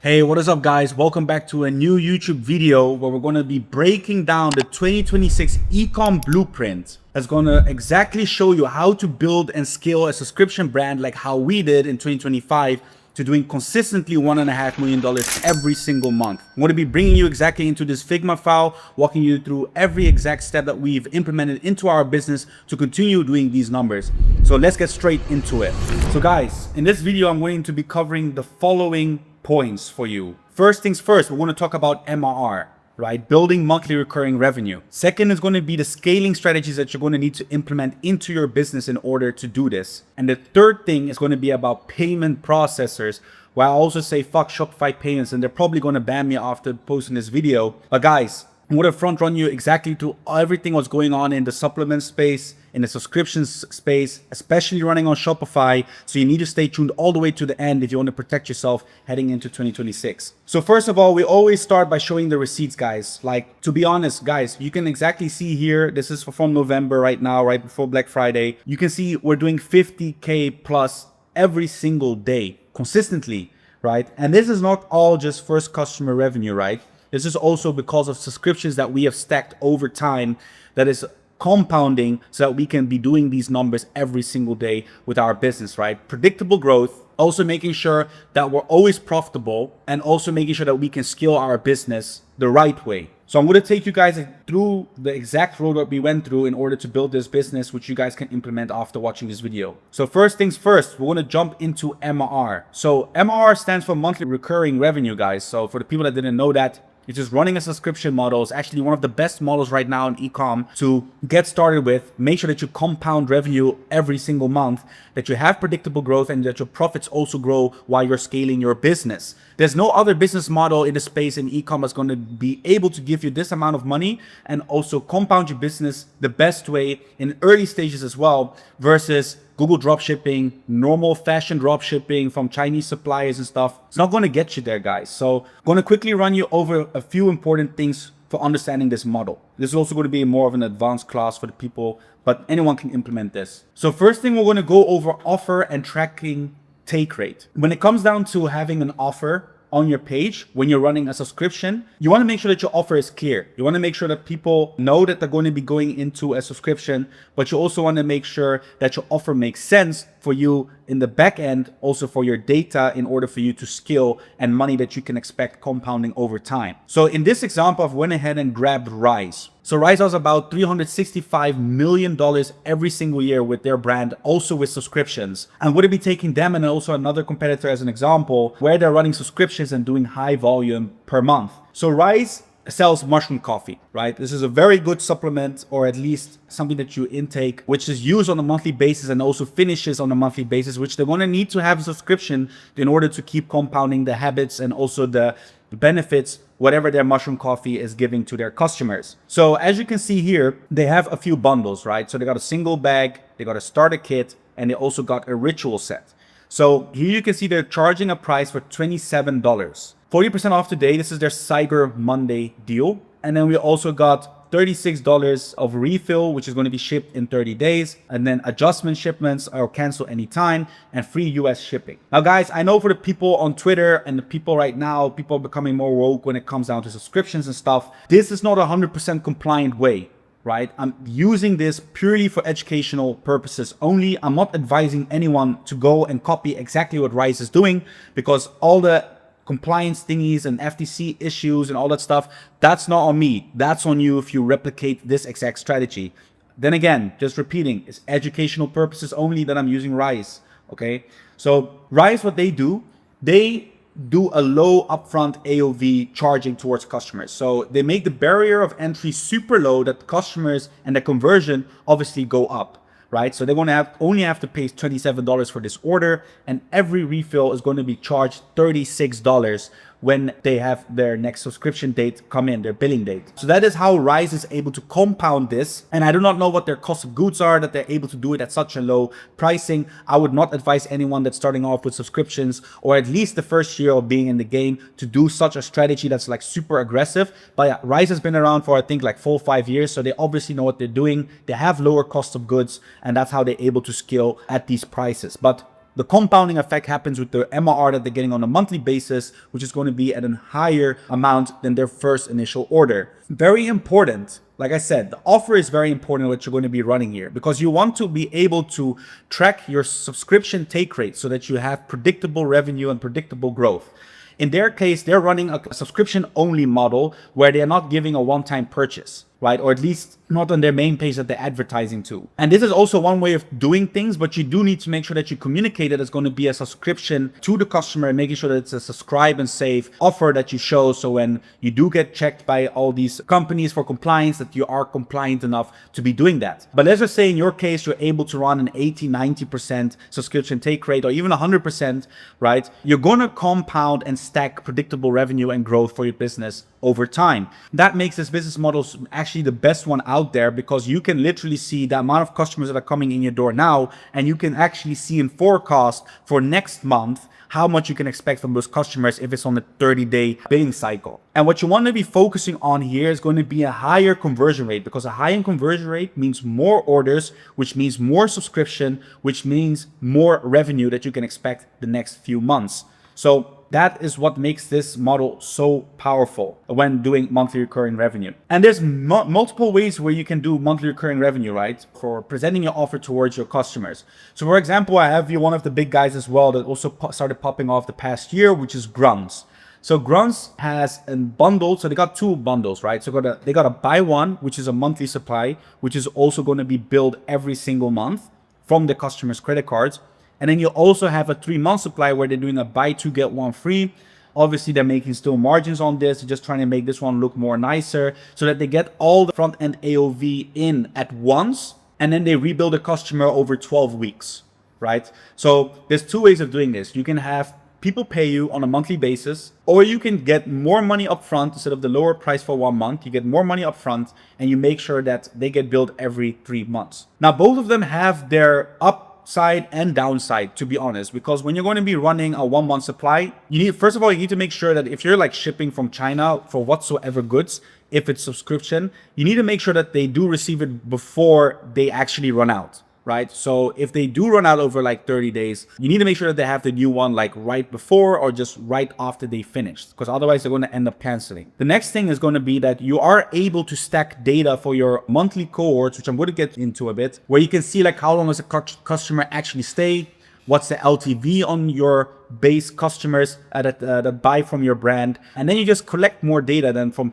Hey, what is up guys? Welcome back to a new YouTube video where we're going to be breaking down the 2026 ecom blueprint that's going to exactly show you how to build and scale a subscription brand like how we did in 2025 to doing consistently $1.5 million every single month. I'm going to be bringing you exactly into this Figma file, walking you through every exact step that we've implemented into our business to continue doing these numbers. So let's get straight into it. So guys, in this video, I'm going to be covering the following points for you. First things first, we're going to talk about MRR, right? Building monthly recurring revenue. Second is going to be the scaling strategies that you're going to need to implement into your business in order to do this. And the third thing is going to be about payment processors, where I also say fuck Shopify payments, and they're probably going to ban me after posting this video. But guys, I'm going to front run you exactly to everything what's going on in the supplement space, in the subscriptions space, especially running on Shopify. So you need to stay tuned all the way to the end if you want to protect yourself heading into 2026. So first of all, we always start by showing the receipts, guys. Like, to be honest, guys, you can exactly see here, this is from November right now, right before Black Friday. You can see we're doing 50K plus every single day consistently, right? And this is not all just first customer revenue, right? This is also because of subscriptions that we have stacked over time that is compounding so that we can be doing these numbers every single day with our business, right? Predictable growth, also making sure that we're always profitable and also making sure that we can scale our business the right way. So I'm going to take you guys through the exact road that we went through in order to build this business, which you guys can implement after watching this video. So first things first, we're going to jump into MRR. So MRR stands for monthly recurring revenue, guys. So for the people that didn't know that, it's just running a subscription model. It's actually one of the best models right now in ecom to get started with. Make sure that you compound revenue every single month, that you have predictable growth, and that your profits also grow while you're scaling your business. There's no other business model in the space in ecom that's going to be able to give you this amount of money and also compound your business the best way in early stages as well, versus Google dropshipping, normal fashion dropshipping from Chinese suppliers and stuff. It's not going to get you there, guys. So I'm going to quickly run you over a few important things for understanding this model. This is also going to be more of an advanced class for the people, but anyone can implement this. So first thing, we're going to go over offer and tracking take rate. When it comes down to having an offer on your page, when you're running a subscription, you want to make sure that your offer is clear. You want to make sure that people know that they're going to be going into a subscription, but you also want to make sure that your offer makes sense for you in the back end, also for your data, in order for you to scale and money that you can expect compounding over time. So in this example, I've went ahead and grabbed Rise. So Rise does about $365 million every single year with their brand, also with subscriptions. I'm going to be taking them and also another competitor as an example, where they're running subscriptions and doing high volume per month. So Rise sells mushroom coffee, right? This is a very good supplement, or at least something that you intake, which is used on a monthly basis and also finishes on a monthly basis, which they're going to need to have a subscription in order to keep compounding the habits and also the benefits, whatever their mushroom coffee is giving to their customers. So as you can see here, they have a few bundles, right? So they got a single bag, they got a starter kit, and they also got a ritual set. So here you can see they're charging a price for $27. 40% off today. This is their Cyber Monday deal. And then we also got $36 of refill, which is going to be shipped in 30 days. And then adjustment shipments are cancel anytime, and free US shipping. Now, guys, I know for the people on Twitter and the people right now, people are becoming more woke when it comes down to subscriptions and stuff. This is not a 100% compliant way, right? I'm using this purely for educational purposes only. I'm not advising anyone to go and copy exactly what Rise is doing, because all the compliance thingies and FTC issues and all that stuff, that's not on me. That's on you if you replicate this exact strategy. Then again, just repeating, it's educational purposes only that I'm using Rise, okay? So Rise, what they do a low upfront AOV charging towards customers. So they make the barrier of entry super low, that customers and the conversion obviously go up, right? So they're going to only have to pay $27 for this order, and every refill is going to be charged $36 when they have their next subscription date come in, their billing date. So that is how Rise is able to compound this. And I do not know what their cost of goods are that they're able to do it at such a low pricing. I would not advise anyone that's starting off with subscriptions, or at least the first year of being in the game, to do such a strategy that's like super aggressive. But yeah, Rise has been around for I think like 4 or 5 years. So they obviously know what they're doing. They have lower cost of goods, and that's how they're able to scale at these prices. But The compounding effect happens with the MRR that they're getting on a monthly basis, which is going to be at a higher amount than their first initial order. Very important. Like I said, the offer is very important what you're going to be running here, because you want to be able to track your subscription take rate so that you have predictable revenue and predictable growth. In their case, they're running a subscription only model where they're not giving a one-time purchase, right? Or at least not on their main page that they're advertising to. And this is also one way of doing things, but you do need to make sure that you communicate it as going to be a subscription to the customer, and making sure that it's a subscribe and save offer that you show. So when you do get checked by all these companies for compliance, that you are compliant enough to be doing that. But let's just say in your case, you're able to run an 80, 90% subscription take rate, or even 100%, right? You're going to compound and stack predictable revenue and growth for your business over time. That makes this business model actually the best one out there, because you can literally see the amount of customers that are coming in your door now, and you can actually see in forecast for next month how much you can expect from those customers if it's on a 30-day billing cycle. And what you want to be focusing on here is going to be a higher conversion rate, because a higher conversion rate means more orders, which means more subscription, which means more revenue that you can expect the next few months. So that is what makes this model so powerful when doing monthly recurring revenue. And there's multiple ways where you can do monthly recurring revenue, right? For presenting your offer towards your customers. So for example, I have here one of the big guys as well that also started popping off the past year, which is Grunts. So Grunts has a bundle. So they got two bundles, right? So they got a buy one, which is a monthly supply, which is also going to be billed every single month from the customer's credit cards. And then you also have a 3-month supply where they're doing a buy two, get one free. Obviously, they're making still margins on this. They're just trying to make this one look more nicer so that they get all the front end AOV in at once. And then they rebuild the customer over 12 weeks, right? So there's two ways of doing this. You can have people pay you on a monthly basis, or you can get more money up front instead of the lower price for 1 month. You get more money up front and you make sure that they get billed every 3 months. Now, both of them have their upside and downside, to be honest, because when you're going to be running a 1-month supply, first of all, you need to make sure that if you're like shipping from China for whatsoever goods, if it's subscription, you need to make sure that they do receive it before they actually run out, right? So if they do run out over like 30 days, you need to make sure that they have the new one like right before or just right after they finished, because otherwise they're going to end up canceling. The next thing is going to be that you are able to stack data for your monthly cohorts, which I'm going to get into a bit, where you can see like how long does a customer actually stay, what's the LTV on your base customers that buy from your brand, and then you just collect more data than from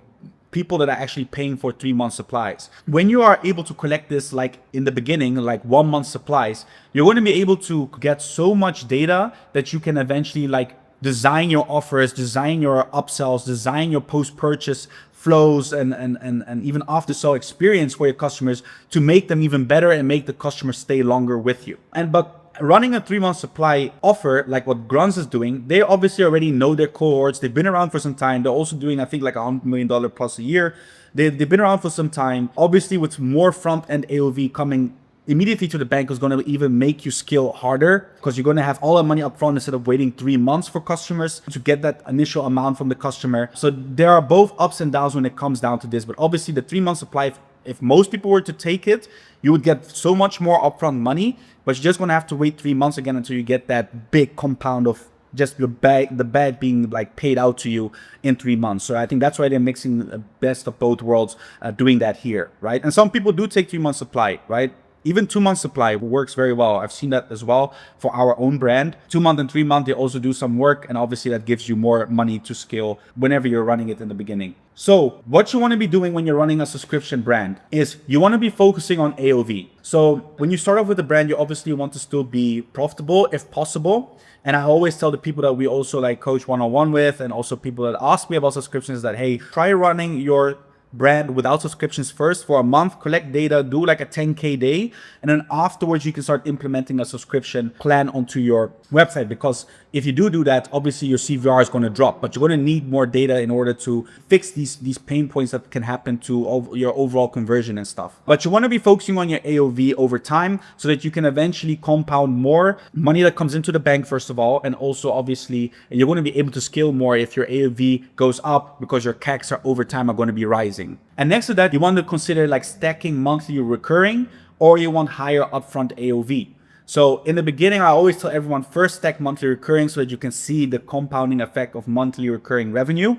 people that are actually paying for 3-month supplies. When you are able to collect this like in the beginning, like 1-month supplies, you're going to be able to get so much data that you can eventually like design your offers, design your upsells, design your post-purchase flows and even after-sale experience for your customers to make them even better and make the customer stay longer with you. But running a 3-month supply offer like what Grunts is doing, they obviously already know their cohorts. They've been around for some time. They're also doing, I think, like $100 million plus a year. They've been around for some time. Obviously, with more front-end AOV coming immediately to the bank is going to even make you scale harder, because you're going to have all that money up front instead of waiting 3 months for customers to get that initial amount from the customer. So there are both ups and downs when it comes down to this. But obviously, the 3-month supply, if most people were to take it, you would get so much more upfront money, but you're just going to have to wait 3 months again until you get that big compound of just the bag being like paid out to you in 3 months. So I think that's why they're mixing the best of both worlds, doing that here, right? And some people do take 3 months supply, right? Even 2-month supply works very well. I've seen that as well for our own brand. 2-month and 3-month, they also do some work. And obviously that gives you more money to scale whenever you're running it in the beginning. So what you want to be doing when you're running a subscription brand is you want to be focusing on AOV. So when you start off with a brand, you obviously want to still be profitable if possible. And I always tell the people that we also like coach one-on-one with, and also people that ask me about subscriptions, that, hey, try running your brand without subscriptions first for a month, collect data, do like a 10K day, and then afterwards you can start implementing a subscription plan onto your website. Because if you do that, obviously your CVR is going to drop, but you're going to need more data in order to fix these pain points that can happen to your overall conversion and stuff. But you want to be focusing on your AOV over time so that you can eventually compound more money that comes into the bank, first of all, and also obviously you're going to be able to scale more if your AOV goes up, because your CACs are over time are going to be rising. And next to that, you want to consider like stacking monthly recurring, or you want higher upfront AOV. So in the beginning, I always tell everyone first stack monthly recurring so that you can see the compounding effect of monthly recurring revenue.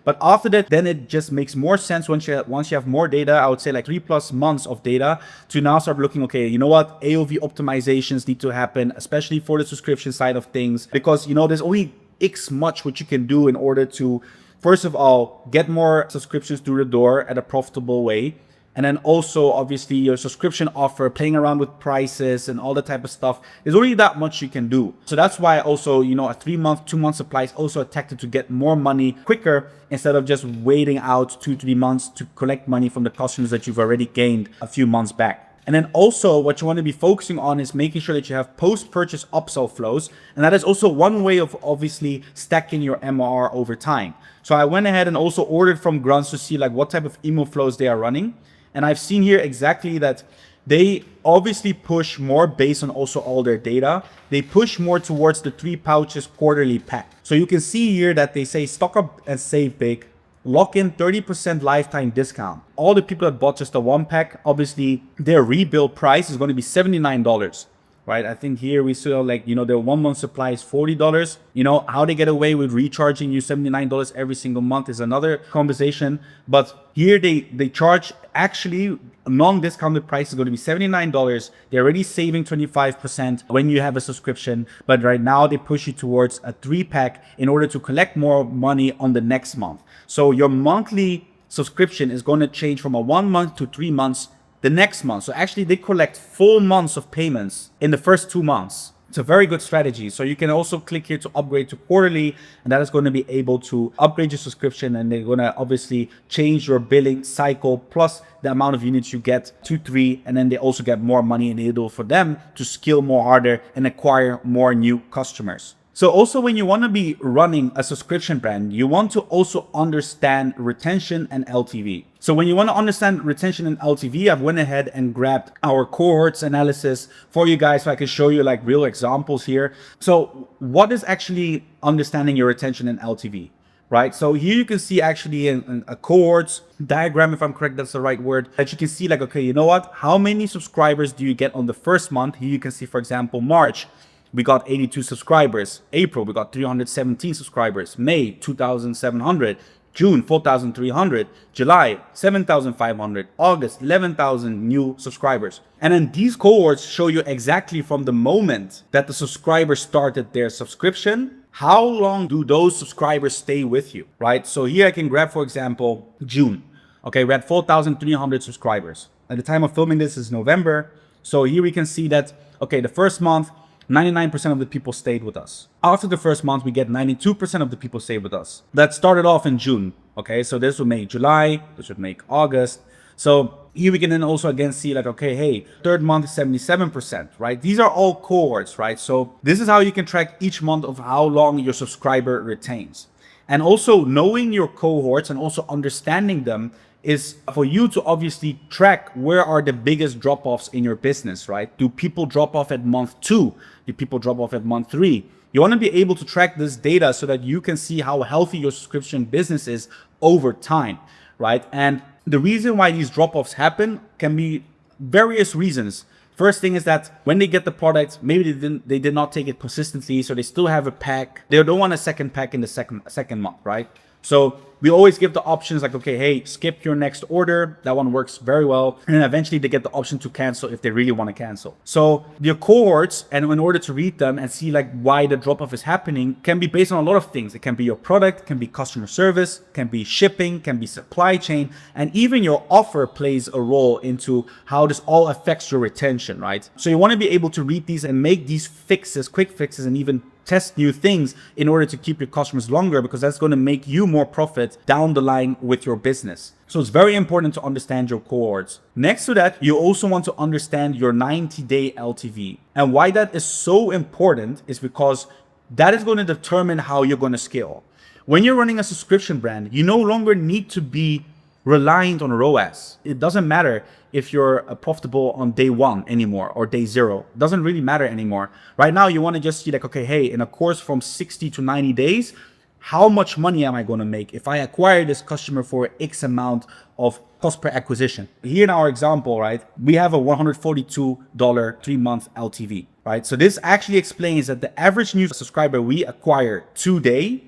But after that, then it just makes more sense once you have more data. I would say like 3+ months of data to now start looking, okay, you know what? AOV optimizations need to happen, especially for the subscription side of things, because, you know, there's only X much what you can do in order to, first of all, get more subscriptions through the door at a profitable way. And then also, obviously, your subscription offer, playing around with prices and all that type of stuff. There's only that much you can do. So that's why also, you know, a 3-month, 2-month supply is also a tactic to get more money quicker instead of just waiting out 2-3 months to collect money from the customers that you've already gained a few months back. And then also what you want to be focusing on is making sure that you have post-purchase upsell flows. And that is also one way of obviously stacking your MRR over time. So I went ahead and also ordered from Grunts to see like what type of email flows they are running. And I've seen here exactly that they obviously push more based on also all their data. They push more towards the 3 pouches quarterly pack. So you can see here that they say stock up and save big, lock in 30% lifetime discount. All the people that bought just the 1 pack, obviously their rebuild price is going to be $79. Right? I think here we saw like, you know, their 1-month supply is $40. You know, how they get away with recharging you $79 every single month is another conversation. But here they charge actually a non-discounted price is going to be $79. They're already saving 25% when you have a subscription. But right now they push you towards a 3-pack in order to collect more money on the next month. So your monthly subscription is going to change from a 1 month to 3 months the next month. So actually they collect full months of payments in the first 2 months. It's a very good strategy. So you can also click here to upgrade to quarterly, and that is going to be able to upgrade your subscription, and they're going to obviously change your billing cycle plus the amount of units you get to 3, and then they also get more money enabled for them to scale more harder and acquire more new customers. So also when you want to be running a subscription brand, you want to also understand retention and LTV. So when you want to understand retention and LTV, I've went ahead and grabbed our cohorts analysis for you guys so I can show you like real examples here. So what is actually understanding your retention and LTV, right? So here you can see actually in a cohorts diagram, if I'm correct, that's the right word, that you can see like, okay, you know what? How many subscribers do you get on the first month? Here you can see, for example, March, we got 82 subscribers. April, we got 317 subscribers. May, 2,700. June, 4,300. July, 7,500. August, 11,000 new subscribers. And then these cohorts show you exactly from the moment that the subscriber started their subscription, how long do those subscribers stay with you, right? So here I can grab, for example, June. Okay, we had 4,300 subscribers. At the time of filming this is November. So here we can see that, okay, the first month, 99% of the people stayed with us. After the first month, we get 92% of the people stay with us. That started off in June. Okay, so this would make July, this would make August. So here we can then also again see like, okay, hey, third month is 77%, right? These are all cohorts, right? So this is how you can track each month of how long your subscriber retains. And also knowing your cohorts and also understanding them is for you to obviously track where are the biggest drop-offs in your business, right? Do people drop off at month 2? Do people drop off at month 3? You want to be able to track this data so that you can see how healthy your subscription business is over time, right? And the reason why these drop-offs happen can be various reasons. First thing is that when they get the product, maybe they did not take it consistently, so they still have a pack. They don't want a second pack in the second month, right? So we always give the options like, okay, hey, skip your next order. That one works very well. And then eventually they get the option to cancel if they really want to cancel. So your cohorts, and in order to read them and see like why the drop off is happening, can be based on a lot of things. It can be your product, can be customer service, can be shipping, can be supply chain, and even your offer plays a role into how this all affects your retention, right? So you want to be able to read these and make these fixes, quick fixes, and even test new things in order to keep your customers longer, because that's going to make you more profit down the line with your business. So it's very important to understand your cohorts. Next to that, you also want to understand your 90-day LTV. And why that is so important is because that is going to determine how you're going to scale. When you're running a subscription brand, you no longer need to be reliant on ROAS. It doesn't matter if you're profitable on day 1 anymore or day 0. It doesn't really matter anymore. Right now, you want to just see like, okay, hey, in a course from 60 to 90 days, how much money am I going to make if I acquire this customer for X amount of cost per acquisition? Here in our example, right, we have a $142 3-month LTV, right? So this actually explains that the average new subscriber we acquire today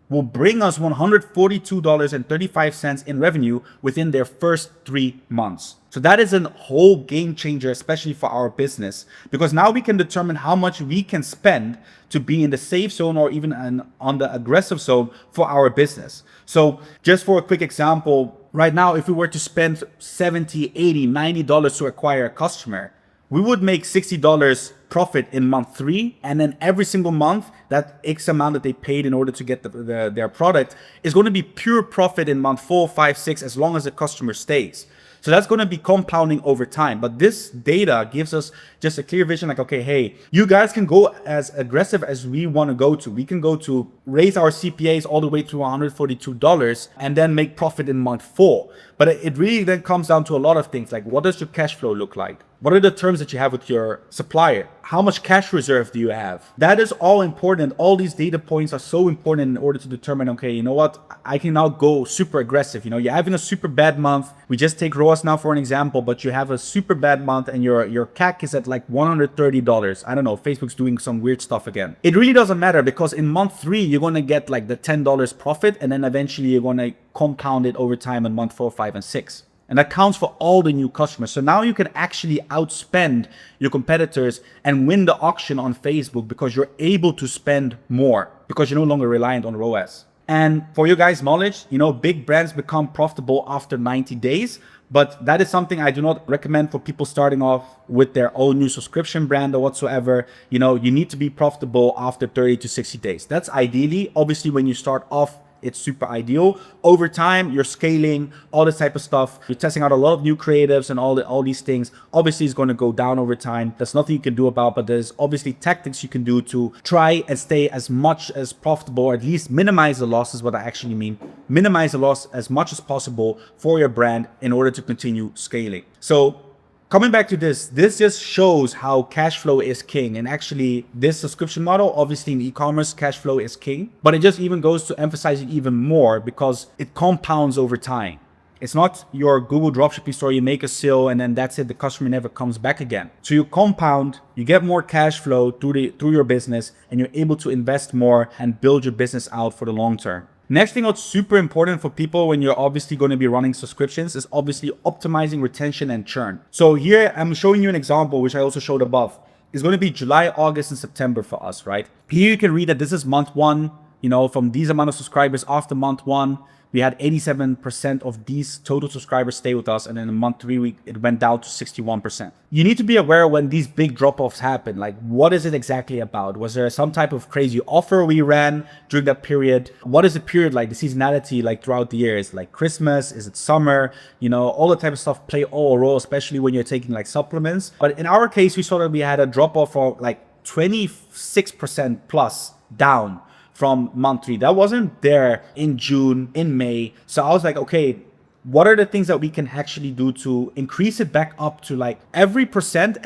will bring us $142.35 in revenue within their first 3 months. So that is a whole game changer, especially for our business, because now we can determine how much we can spend to be in the safe zone or even on the aggressive zone for our business. So just for a quick example, right now, if we were to spend $70, $80, $90 to acquire a customer, we would make $60 profit in month 3, and then every single month that X amount that they paid in order to get their product is going to be pure profit in month 4, 5, 6, as long as the customer stays. So that's going to be compounding over time. But this data gives us just a clear vision like, okay, hey, you guys can go as aggressive as we want to go to. We can go to raise our CPAs all the way to $142 and then make profit in month 4. But it really then comes down to a lot of things, like what does your cash flow look like? What are the terms that you have with your supplier? How much cash reserve do you have? That is all important. All these data points are so important in order to determine, okay, you know what? I can now go super aggressive. You know, you're having a super bad month. We just take ROAS now for an example, but you have a super bad month and your CAC is at like $130. I don't know, Facebook's doing some weird stuff again. It really doesn't matter, because in month 3, you're going to get like the $10 profit, and then eventually you're going to compound it over time in month 4, 5, and 6. And that counts for all the new customers. So now you can actually outspend your competitors and win the auction on Facebook, because you're able to spend more because you're no longer reliant on ROAS. And for you guys' knowledge, you know, big brands become profitable after 90 days. But that is something I do not recommend for people starting off with their own new subscription brand or whatsoever. You know, you need to be profitable after 30 to 60 days. That's ideally. Obviously, when you start off, it's super ideal. Over time, you're scaling, all this type of stuff. You're testing out a lot of new creatives and all these things. Obviously, it's going to go down over time. There's nothing you can do about, but there's obviously tactics you can do to try and stay as much as profitable, or at least minimize the loss is what I actually mean. Minimize the loss as much as possible for your brand in order to continue scaling. So coming back to this just shows how cash flow is king. And actually, this subscription model, obviously in e-commerce, cash flow is king. But it just even goes to emphasize it even more because it compounds over time. It's not your Google dropshipping store, you make a sale and then that's it, the customer never comes back again. So you compound, you get more cash flow through your business, and you're able to invest more and build your business out for the long term. Next thing that's super important for people when you're obviously going to be running subscriptions is obviously optimizing retention and churn. So here I'm showing you an example, which I also showed above. It's going to be July, August, and September for us, right? Here you can read that this is month 1, you know, from these amount of subscribers after month 1. We had 87% of these total subscribers stay with us, and then in month 3, it went down to 61%. You need to be aware when these big drop-offs happen. Like, what is it exactly about? Was there some type of crazy offer we ran during that period? What is the period like, the seasonality like throughout the year? Is it like Christmas? Is it summer? You know, all the type of stuff play all a role, especially when you're taking like supplements. But in our case, we saw that we had a drop-off of like 26% plus down from month 3. That wasn't there in June, in May. So I was like, okay, what are the things that we can actually do to increase it back up to like every percent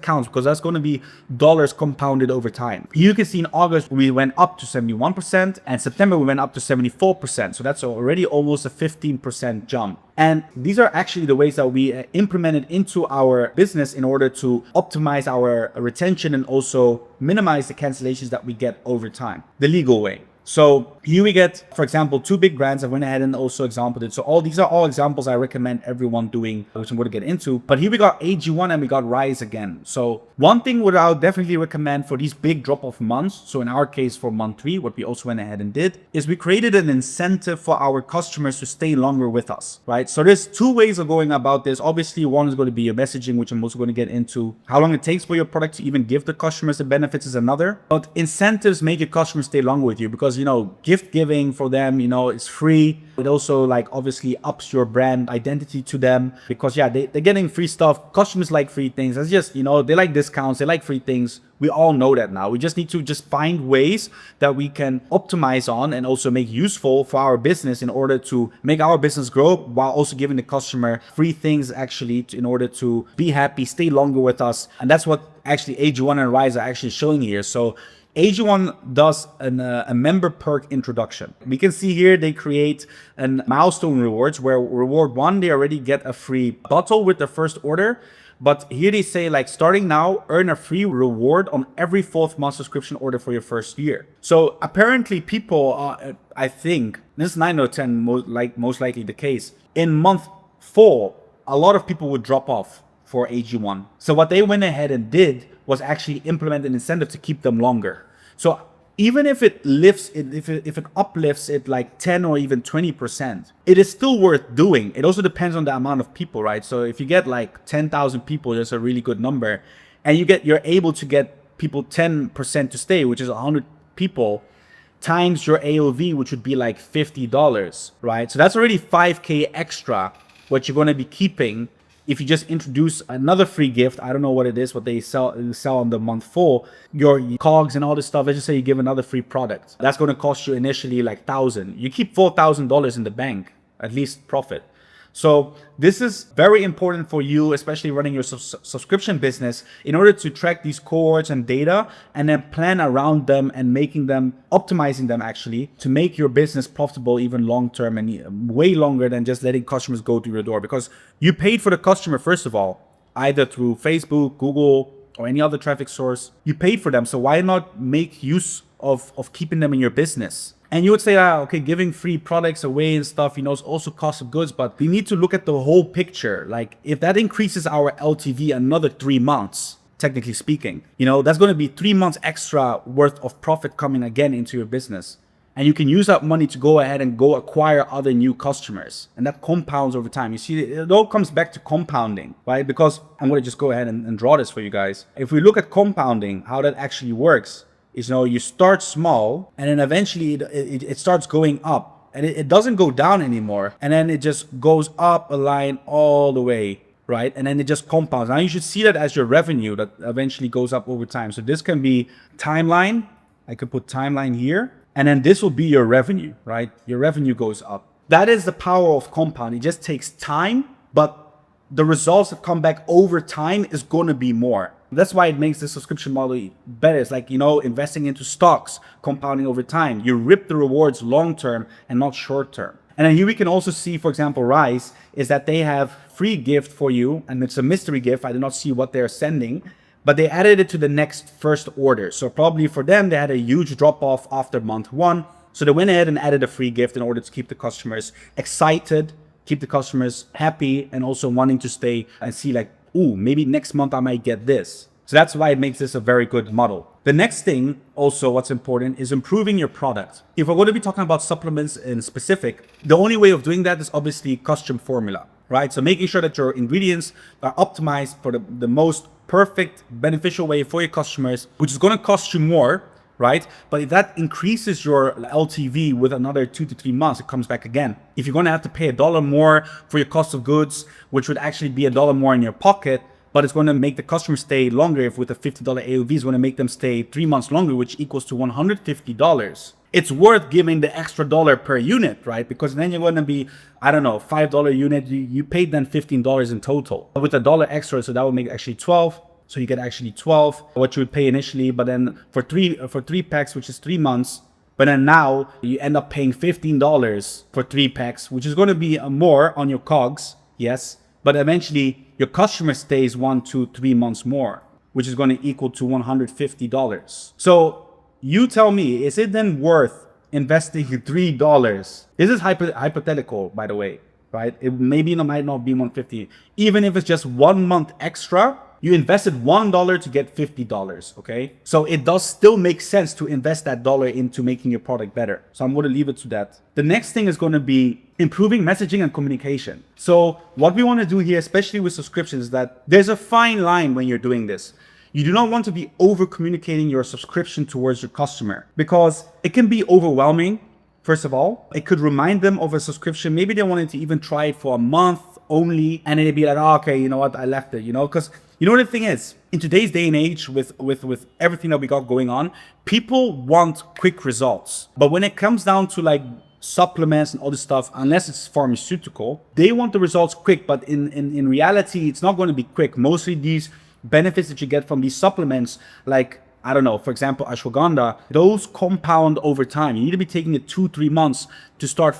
counts, because that's going to be dollars compounded over time. You can see in August, we went up to 71%, and September, we went up to 74%. So that's already almost a 15% jump. And these are actually the ways that we implemented into our business in order to optimize our retention and also minimize the cancellations that we get over time, the legal way. So here we get, for example, 2 big brands. I went ahead and also exampled it. So these are all examples I recommend everyone doing, which I'm going to get into. But here we got AG1 and we got Rise again. So one thing what I would definitely recommend for these big drop-off months, so in our case for month 3, what we also went ahead and did, is we created an incentive for our customers to stay longer with us, right? So there's 2 ways of going about this. Obviously, one is going to be your messaging, which I'm also going to get into. How long it takes for your product to even give the customers the benefits is another. But incentives make your customers stay longer with you, because, you know, gift giving for them, you know, it's free. It also like obviously ups your brand identity to them, because yeah, they're getting free stuff. Customers like free things. That's just, you know, they like discounts, they like free things. We all know that now. We just need to just find ways that we can optimize on and also make useful for our business in order to make our business grow, while also giving the customer free things actually in order to be happy, stay longer with us. And that's what actually AG1 and Rise are actually showing here. So AG1 does a member perk introduction. We can see here they create a milestone rewards where reward 1, they already get a free bottle with their first order. But here they say like starting now, earn a free reward on every 4th month subscription order for your first year. So apparently people are, I think, this is 9 out of 10 most likely the case. In month 4, a lot of people would drop off for AG1. So what they went ahead and did was actually implement an incentive to keep them longer. So even if it lifts it, if it uplifts it like 10 or even 20%, it is still worth doing. It also depends on the amount of people, right? So if you get like 10,000 people, that's a really good number, and you're able to get people 10% to stay, which is 100 people, times your AOV, which would be like $50, right? So that's already 5K extra, what you're going to be keeping. If you just introduce another free gift, I don't know what it is, what they sell on the month 4, your cogs and all this stuff, let's just say you give another free product. That's going to cost you initially like $1,000. You keep $4,000 in the bank, at least profit. So this is very important for you, especially running your subscription business, in order to track these cohorts and data and then plan around them and optimizing them actually to make your business profitable even long term and way longer than just letting customers go through your door. Because you paid for the customer, first of all, either through Facebook, Google, or any other traffic source. You paid for them. So why not make use of keeping them in your business? And you would say, okay, giving free products away and stuff, is also cost of goods, but we need to look at the whole picture. Like if that increases our LTV another 3 months, technically speaking, that's going to be 3 months extra worth of profit coming again into your business. And you can use that money to go ahead and go acquire other new customers. And that compounds over time. You see, it all comes back to compounding, right? Because I'm going to just go ahead and draw this for you guys. If we look at compounding, how that actually works, is you start small and then eventually it starts going up and it doesn't go down anymore, and then it just goes up a line all the way, right? And then it just compounds. Now you should see that as your revenue that eventually goes up over time. So this can be timeline. I could put timeline here, and then this will be your revenue, right? Your revenue goes up. That is the power of compound. It just takes time, but the results that come back over time is going to be more. That's why it makes the subscription model better. It's like, investing into stocks, compounding over time. You rip the rewards long term and not short term. And then here we can also see, for example, Rise is that they have free gift for you, and it's a mystery gift. I did not see what they're sending, but they added it to the next first order. So probably for them, they had a huge drop off after month 1. So they went ahead and added a free gift in order to keep the customers excited, keep the customers happy, and also wanting to stay and see like, ooh, maybe next month I might get this. So that's why it makes this a very good model. The next thing also what's important is improving your product. If we're going to be talking about supplements in specific, the only way of doing that is obviously custom formula, right? So making sure that your ingredients are optimized for the most perfect, beneficial way for your customers, which is going to cost you more, right? But if that increases your LTV with another 2 to 3 months, it comes back again. If you're going to have to pay $1 more for your cost of goods, which would actually be $1 more in your pocket, but it's going to make the customer stay longer. If with a $50 AOV, is going to make them stay 3 months longer, which equals to $150. It's worth giving the extra dollar per unit, right? Because then you're going to be, I don't know, $5 unit. You paid then $15 in total with $1 extra. So that would make actually 12. So you get actually 12, what you would pay initially, but then for three packs, which is 3 months, but then now you end up paying $15 for 3 packs, which is going to be more on your cogs, yes, but eventually your customer stays 1 to 3 months more, which is going to equal to $150. So you tell me, is it then worth investing $3? This is hypothetical, by the way, right? It might not be $150. Even if it's just 1 month extra, you invested $1 to get $50, okay? So it does still make sense to invest that dollar into making your product better. So I'm going to leave it to that. The next thing is going to be improving messaging and communication. So what we want to do here, especially with subscriptions, is that there's a fine line when you're doing this. You do not want to be over communicating your subscription towards your customer, because it can be overwhelming. First of all, it could remind them of a subscription. Maybe they wanted to even try it for a month only, and then they'd be like, oh, okay, you know what, I left it, because the thing is, in today's day and age, with everything that we got going on, people want quick results. But when it comes down to like supplements and all this stuff, unless it's pharmaceutical, they want the results quick. But in reality, it's not going to be quick. Mostly these benefits that you get from these supplements, like I don't know, for example, ashwagandha, those compound over time. You need to be taking it 2-3 months to start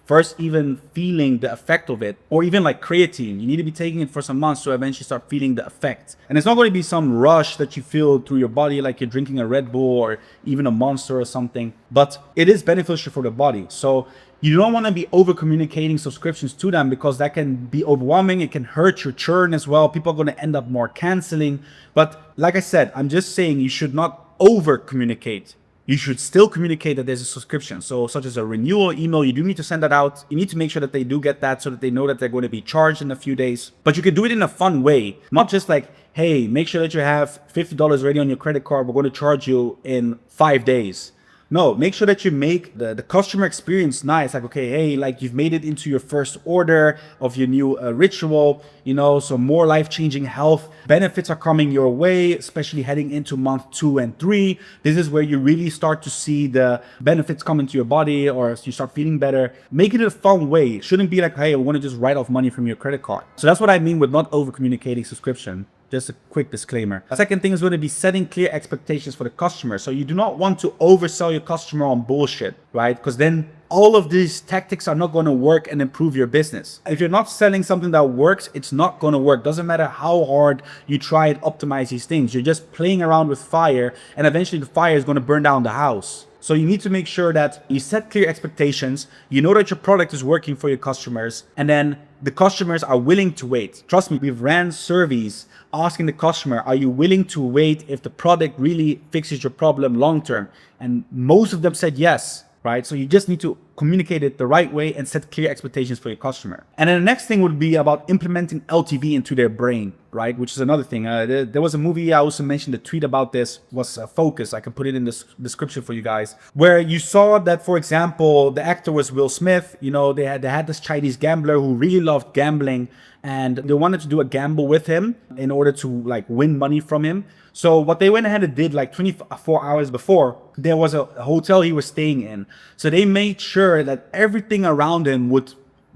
first even feeling the effect of it. Or even like creatine, you need to be taking it for some months to eventually start feeling the effect. And it's not going to be some rush that you feel through your body like you're drinking a Red Bull or even a Monster or something, but it is beneficial for the body. So you don't want to be over communicating subscriptions to them, because that can be overwhelming. It can hurt your churn as well. People are going to end up more canceling. But like I said, I'm just saying you should not over communicate. You should still communicate that there's a subscription. So such as a renewal email, you do need to send that out. You need to make sure that they do get that so that they know that they're going to be charged in a few days. But you can do it in a fun way, not just like, hey, make sure that you have $50 ready on your credit card. We're going to charge you in 5 days. No, make sure that you make the customer experience nice. Like, okay, hey, like you've made it into your first order of your new ritual, you know, so more life-changing health benefits are coming your way, especially heading into month 2 and 3. This is where you really start to see the benefits come into your body, or you start feeling better. Make it a fun way. It shouldn't be like, hey, I want to just write off money from your credit card. So that's what I mean with not over-communicating subscription. Just a quick disclaimer. The second thing is going to be setting clear expectations for the customer. So you do not want to oversell your customer on bullshit, right? Because then all of these tactics are not going to work and improve your business. If you're not selling something that works, it's not going to work. Doesn't matter how hard you try and optimize these things. You're just playing around with fire, and eventually the fire is going to burn down the house. So you need to make sure that you set clear expectations. You know that your product is working for your customers, and then the customers are willing to wait. Trust me, we've ran surveys asking the customer, are you willing to wait if the product really fixes your problem long term? And most of them said yes, right? So you just need to communicate it the right way and set clear expectations for your customer. And then the next thing would be about implementing LTV into their brain, right? Which is another thing. There was a movie, I also mentioned, the tweet about this was Focus. I can put it in the description for you guys, where you saw that, for example, the actor was Will Smith. You know, they had this Chinese gambler who really loved gambling, and they wanted to do a gamble with him in order to like win money from him. So what they went ahead and did, like 24 hours before, there was a hotel he was staying in. So they made sure that everything around him would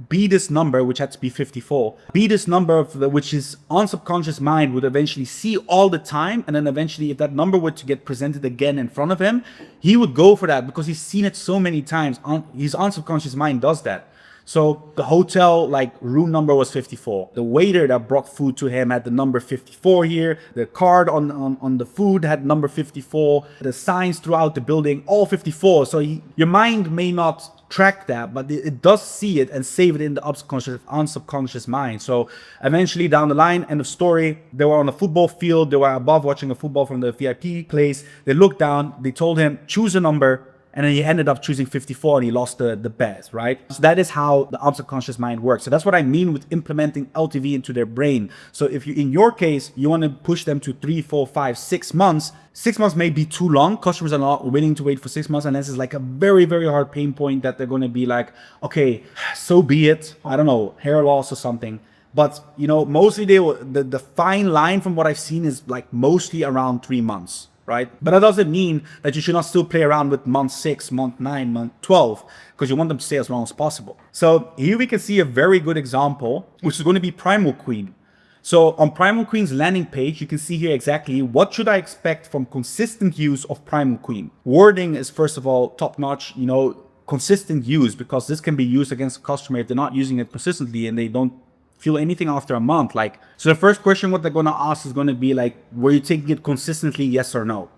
be this number, which had to be 54, be this number of which his unsubconscious mind would eventually see all the time. And then eventually, if that number were to get presented again in front of him, he would go for that because he's seen it so many times. His unsubconscious mind does that. So the hotel like room number was 54. The waiter that brought food to him had the number 54 here. The card on the food had number 54. The signs throughout the building, all 54. So your mind may not track that, but it does see it and save it in the unsubconscious mind. So eventually down the line, end of story, they were on a football field. They were above watching a football from the VIP place. They looked down. They told him, choose a number. And then he ended up choosing 54 and he lost the bet, right? So that is how the unsubconscious mind works. So that's what I mean with implementing LTV into their brain. So if you, in your case, you want to push them to 3, 4, 5, 6 months, 6 months may be too long. Customers are not willing to wait for 6 months. And this is like a very, very hard pain point that they're going to be like, okay, so be it. I don't know, hair loss or something. But, you know, mostly the fine line from what I've seen is like mostly around 3 months. Right? But that doesn't mean that you should not still play around with month 6, month 9, month 12, because you want them to stay as long as possible. So here we can see a very good example, which is going to be Primal Queen. So on Primal Queen's landing page, you can see here exactly what should I expect from consistent use of Primal Queen. Wording is first of all top-notch, you know, consistent use, because this can be used against a customer if they're not using it consistently and they don't feel anything after a month. Like, so the first question what they're going to ask is going to be like, were you taking it consistently, yes or no,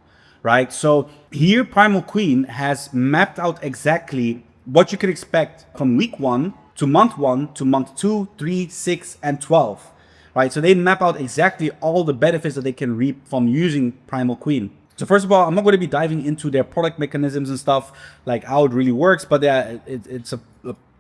right? So here Primal Queen has mapped out exactly what you can expect from week 1 to month 2, 3, 6 and 12, right? So they map out exactly all the benefits that they can reap from using Primal Queen. So first of all, I'm not going to be diving into their product mechanisms and stuff, like how it really works, but it's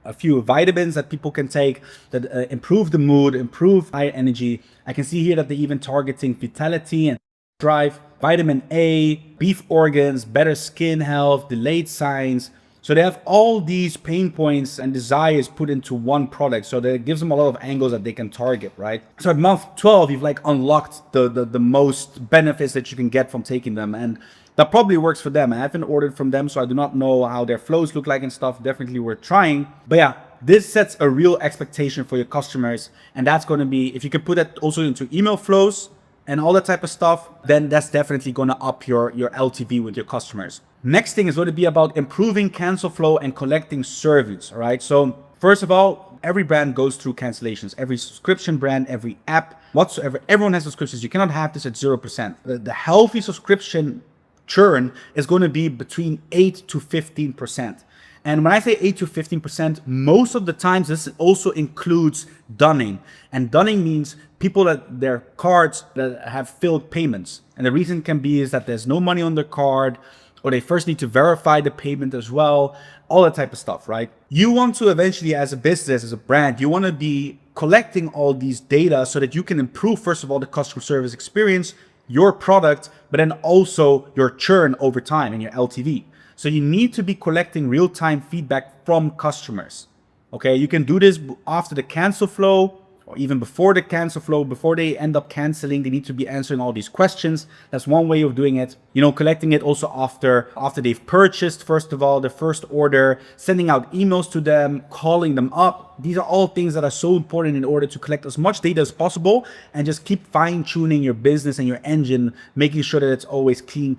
a few vitamins that people can take that improve the mood, improve high energy. I can see here that they're even targeting vitality and drive, vitamin A, beef organs, better skin health, delayed signs. So they have all these pain points and desires put into one product. So that gives them a lot of angles that they can target, right? So at month 12, you've like unlocked the most benefits that you can get from taking them. And that probably works for them. I haven't ordered from them, so I do not know how their flows look like and stuff. Definitely worth trying. But yeah, this sets a real expectation for your customers. And that's going to be, if you can put that also into email flows and all that type of stuff, then that's definitely going to up your LTV with your customers. Next thing is going to be about improving cancel flow and collecting surveys. All right. So first of all, every brand goes through cancellations. Every subscription brand, every app, whatsoever, everyone has subscriptions. You cannot have this at 0%. The healthy subscription churn is going to be between 8 to 15%. And when I say 8 to 15%, most of the times this also includes dunning. And dunning means people that their cards that have failed payments. And the reason can be is that there's no money on their card, or they first need to verify the payment as well, all that type of stuff, right? You want to eventually, as a business, as a brand, you want to be collecting all these data so that you can improve, first of all, the customer service experience, your product, but then also your churn over time and your LTV. So you need to be collecting real-time feedback from customers. Okay, you can do this after the cancel flow, or even before the cancel flow, before they end up canceling. They need to be answering all these questions. That's one way of doing it. You know, collecting it also after they've purchased, first of all, the first order, sending out emails to them, calling them up. These are all things that are so important in order to collect as much data as possible and just keep fine-tuning your business and your engine, making sure that it's always clean,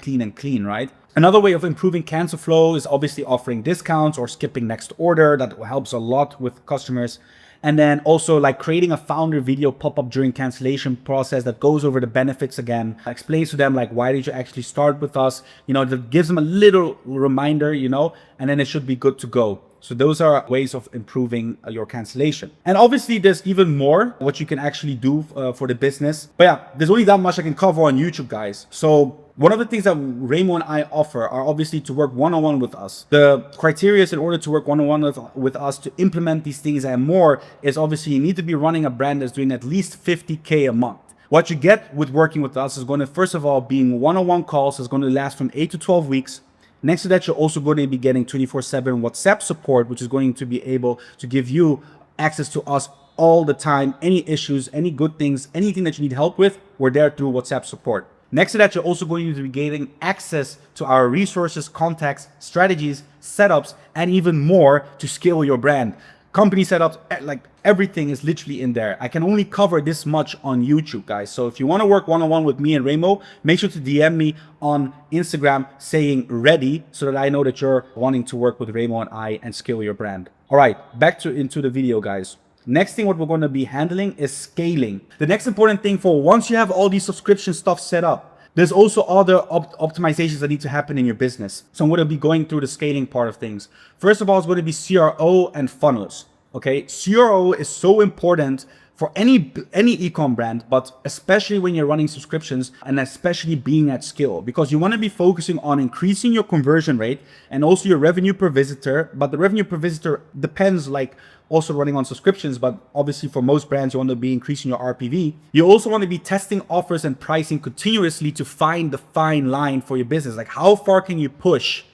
right? Another way of improving cancel flow is obviously offering discounts or skipping next order. That helps a lot with customers. And then also like creating a founder video pop-up during cancellation process that goes over the benefits again, explains to them like, why did you actually start with us? You know, that gives them a little reminder, you know, and then it should be good to go. So those are ways of improving your cancellation. And obviously there's even more what you can actually do for the business. But yeah, there's only that much I can cover on YouTube, guys. So one of the things that Remo and I offer are obviously to work one-on-one with us. The criteria in order to work one-on-one with us to implement these things and more is obviously you need to be running a brand that's doing at least 50K a month. What you get with working with us is going to, first of all, being one-on-one calls is going to last from 8 to 12 weeks. Next to that, you're also going to be getting 24/7 WhatsApp support, which is going to be able to give you access to us all the time. Any issues, any good things, anything that you need help with, we're there through WhatsApp support. Next to that, you're also going to be gaining access to our resources, contacts, strategies, setups, and even more to scale your brand. Company setups, like everything is literally in there. I can only cover this much on YouTube, guys. So if you want to work one-on-one with me and Remo, make sure to DM me on Instagram saying ready so that I know that you're wanting to work with Remo and I and scale your brand. All right, back into the video, guys. Next thing what we're going to be handling is scaling. The next important thing for once you have all these subscription stuff set up, there's also other optimizations that need to happen in your business. So I'm going to be going through the scaling part of things. First of all, it's going to be CRO and funnels. Okay, CRO is so important for any e-com brand, but especially when you're running subscriptions and especially being at scale, because you want to be focusing on increasing your conversion rate and also your revenue per visitor. But the revenue per visitor depends, like also running on subscriptions, but obviously for most brands, you want to be increasing your RPV. You also want to be testing offers and pricing continuously to find the fine line for your business. Like how far can you push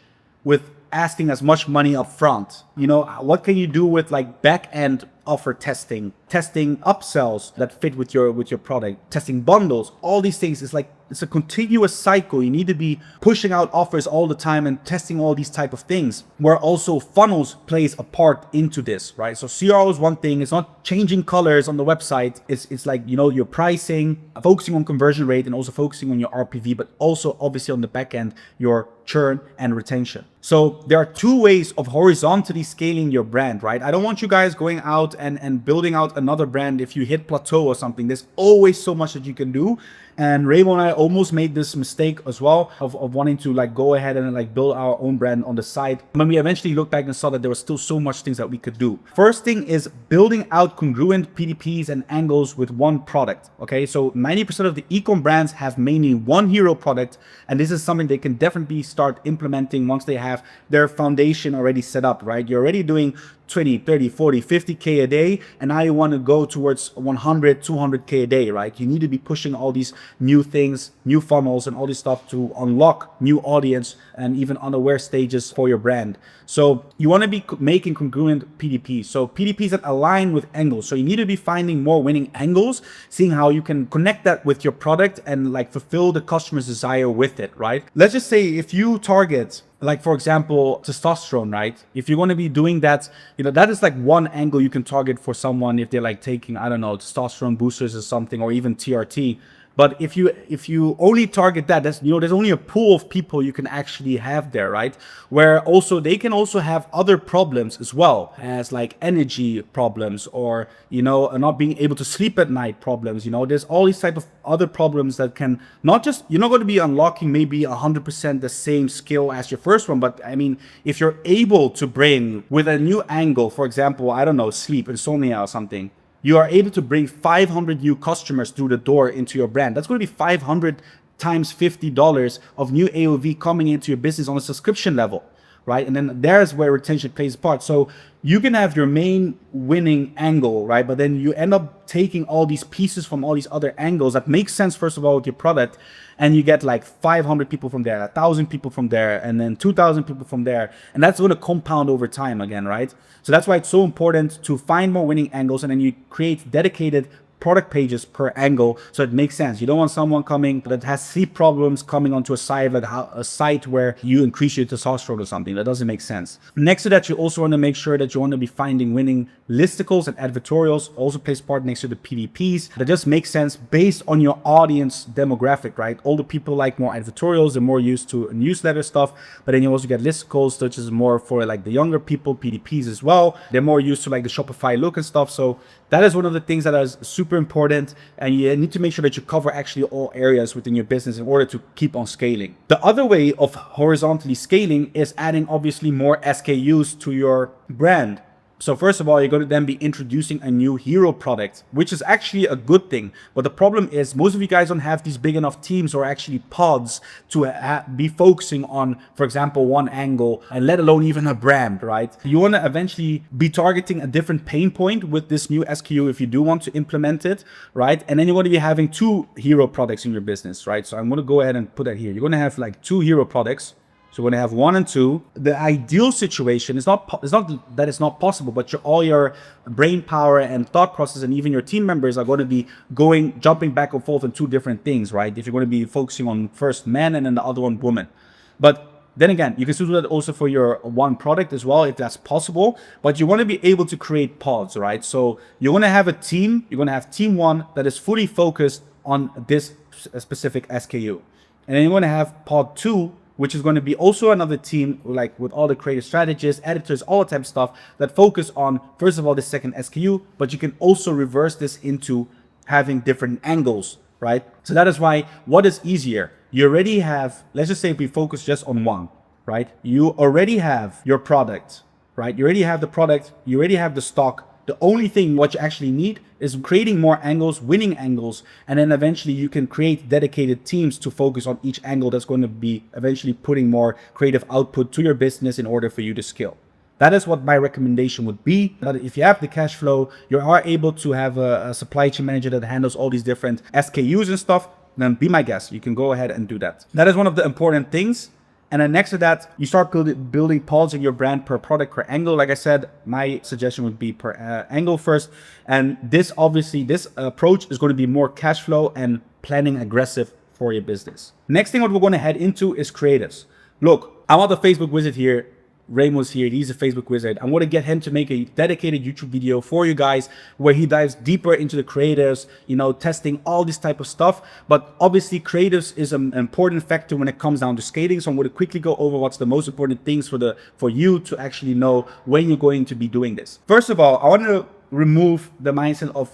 with asking as much money up front? You know, what can you do with like back end offer testing upsells that fit with your product, testing bundles, all these things. Is like, it's a continuous cycle. You need to be pushing out offers all the time and testing all these type of things, where also funnels plays a part into this, right? So CRO is one thing. It's not changing colors on the website. It's like, you know, your pricing, focusing on conversion rate and also focusing on your RPV, but also obviously on the back end, your churn and retention. So there are two ways of horizontally scaling your brand, right? I don't want you guys going out and building out another brand. If you hit plateau or something, there's always so much that you can do. And Remo and I almost made this mistake as well of wanting to like go ahead and like build our own brand on the side. When we eventually looked back and saw that there was still so much things that we could do. First thing is building out congruent PDPs and angles with one product. Okay, so 90% of the e-com brands have mainly one hero product, and this is something they can definitely start implementing once they have their foundation already set up, right? You're already doing 20, 30, 40, 50K a day, and now you want to go towards 100, 200K a day, right? You need to be pushing all these new things, new funnels and all this stuff to unlock new audience and even unaware stages for your brand. So you want to be making congruent PDPs. So PDPs that align with angles. So you need to be finding more winning angles, seeing how you can connect that with your product and like fulfill the customer's desire with it, right? Let's just say if you target, like for example, testosterone, right? If you're going to be doing that, you know, that is like one angle you can target for someone if they're like taking, I don't know, testosterone boosters or something, or even TRT. But if you only target that, that's, there's only a pool of people you can actually have there, right? Where also they can also have other problems as well, as like energy problems, or not being able to sleep at night problems. There's all these type of other problems that can not just, you're not going to be unlocking maybe 100% the same skill as your first one, but I mean, if you're able to bring with a new angle, for example, I don't know, sleep, insomnia or something, you are able to bring 500 new customers through the door into your brand. That's going to be 500 times $50 of new AOV coming into your business on a subscription level, right? And then there's where retention plays a part. So you can have your main winning angle, right? But then you end up taking all these pieces from all these other angles that make sense, first of all, with your product. And you get like 500 people from there, 1,000 people from there, and then 2,000 people from there. And that's going to compound over time again, right? So that's why it's so important to find more winning angles, and then you create dedicated product pages per angle, so it makes sense. You don't want someone coming that has sleep problems coming onto a site, like a site where you increase your testosterone or something. That doesn't make sense. Next to that, you also want to make sure that you want to be finding winning listicles and advertorials. Also plays part next to the PDPs. That just makes sense based on your audience demographic, right? Older people like more advertorials, they're more used to newsletter stuff, but then you also get listicles, which is more for like the younger people, PDPs as well. They're more used to like the Shopify look and stuff. So that is one of the things that is super important, and you need to make sure that you cover actually all areas within your business in order to keep on scaling. The other way of horizontally scaling is adding obviously more SKUs to your brand. So first of all, you're going to then be introducing a new hero product, which is actually a good thing. But the problem is most of you guys don't have these big enough teams or actually pods to be focusing on, for example, one angle, and let alone even a brand, right? You want to eventually be targeting a different pain point with this new SKU if you do want to implement it, right? And then you're going to be having 2 hero products in your business, right? So I'm going to go ahead and put that here. You're going to have like 2 hero products. So we're going to have 1 and 2. The ideal situation is not that it's not possible, but all your brain power and thought process and even your team members are going to be jumping back and forth on 2 different things, right? If you're going to be focusing on first men and then the other one woman. But then again, you can still do that also for your one product as well, if that's possible. But you want to be able to create pods, right? So you're going to have a team. You're going to have team 1 that is fully focused on this specific SKU. And then you're going to have pod 2, which is going to be also another team, like with all the creative strategists, editors, all that type of stuff that focus on, first of all, the second SKU, but you can also reverse this into having different angles, right? So that is why, what is easier? You already have, let's just say if we focus just on one, right? You already have your product, right? You already have the product, you already have the stock. The only thing what you actually need is creating more angles, winning angles, and then eventually you can create dedicated teams to focus on each angle that's going to be eventually putting more creative output to your business in order for you to scale. That is what my recommendation would be. But if you have the cash flow, you are able to have a supply chain manager that handles all these different SKUs and stuff, then be my guest. You can go ahead and do that. That is one of the important things. And then next to that, you start building pods in your brand per product, per angle. Like I said, my suggestion would be per angle first. And this approach is going to be more cash flow and planning aggressive for your business. Next thing what we're going to head into is creatives. Look, I'm not the Facebook wizard here. Raymond's here, he's a Facebook wizard. I'm going to get him to make a dedicated YouTube video for you guys where he dives deeper into the creatives, testing all this type of stuff. But obviously creatives is an important factor when it comes down to scaling. So I'm going to quickly go over what's the most important things for you to actually know when you're going to be doing this. First of all, I want to remove the mindset of,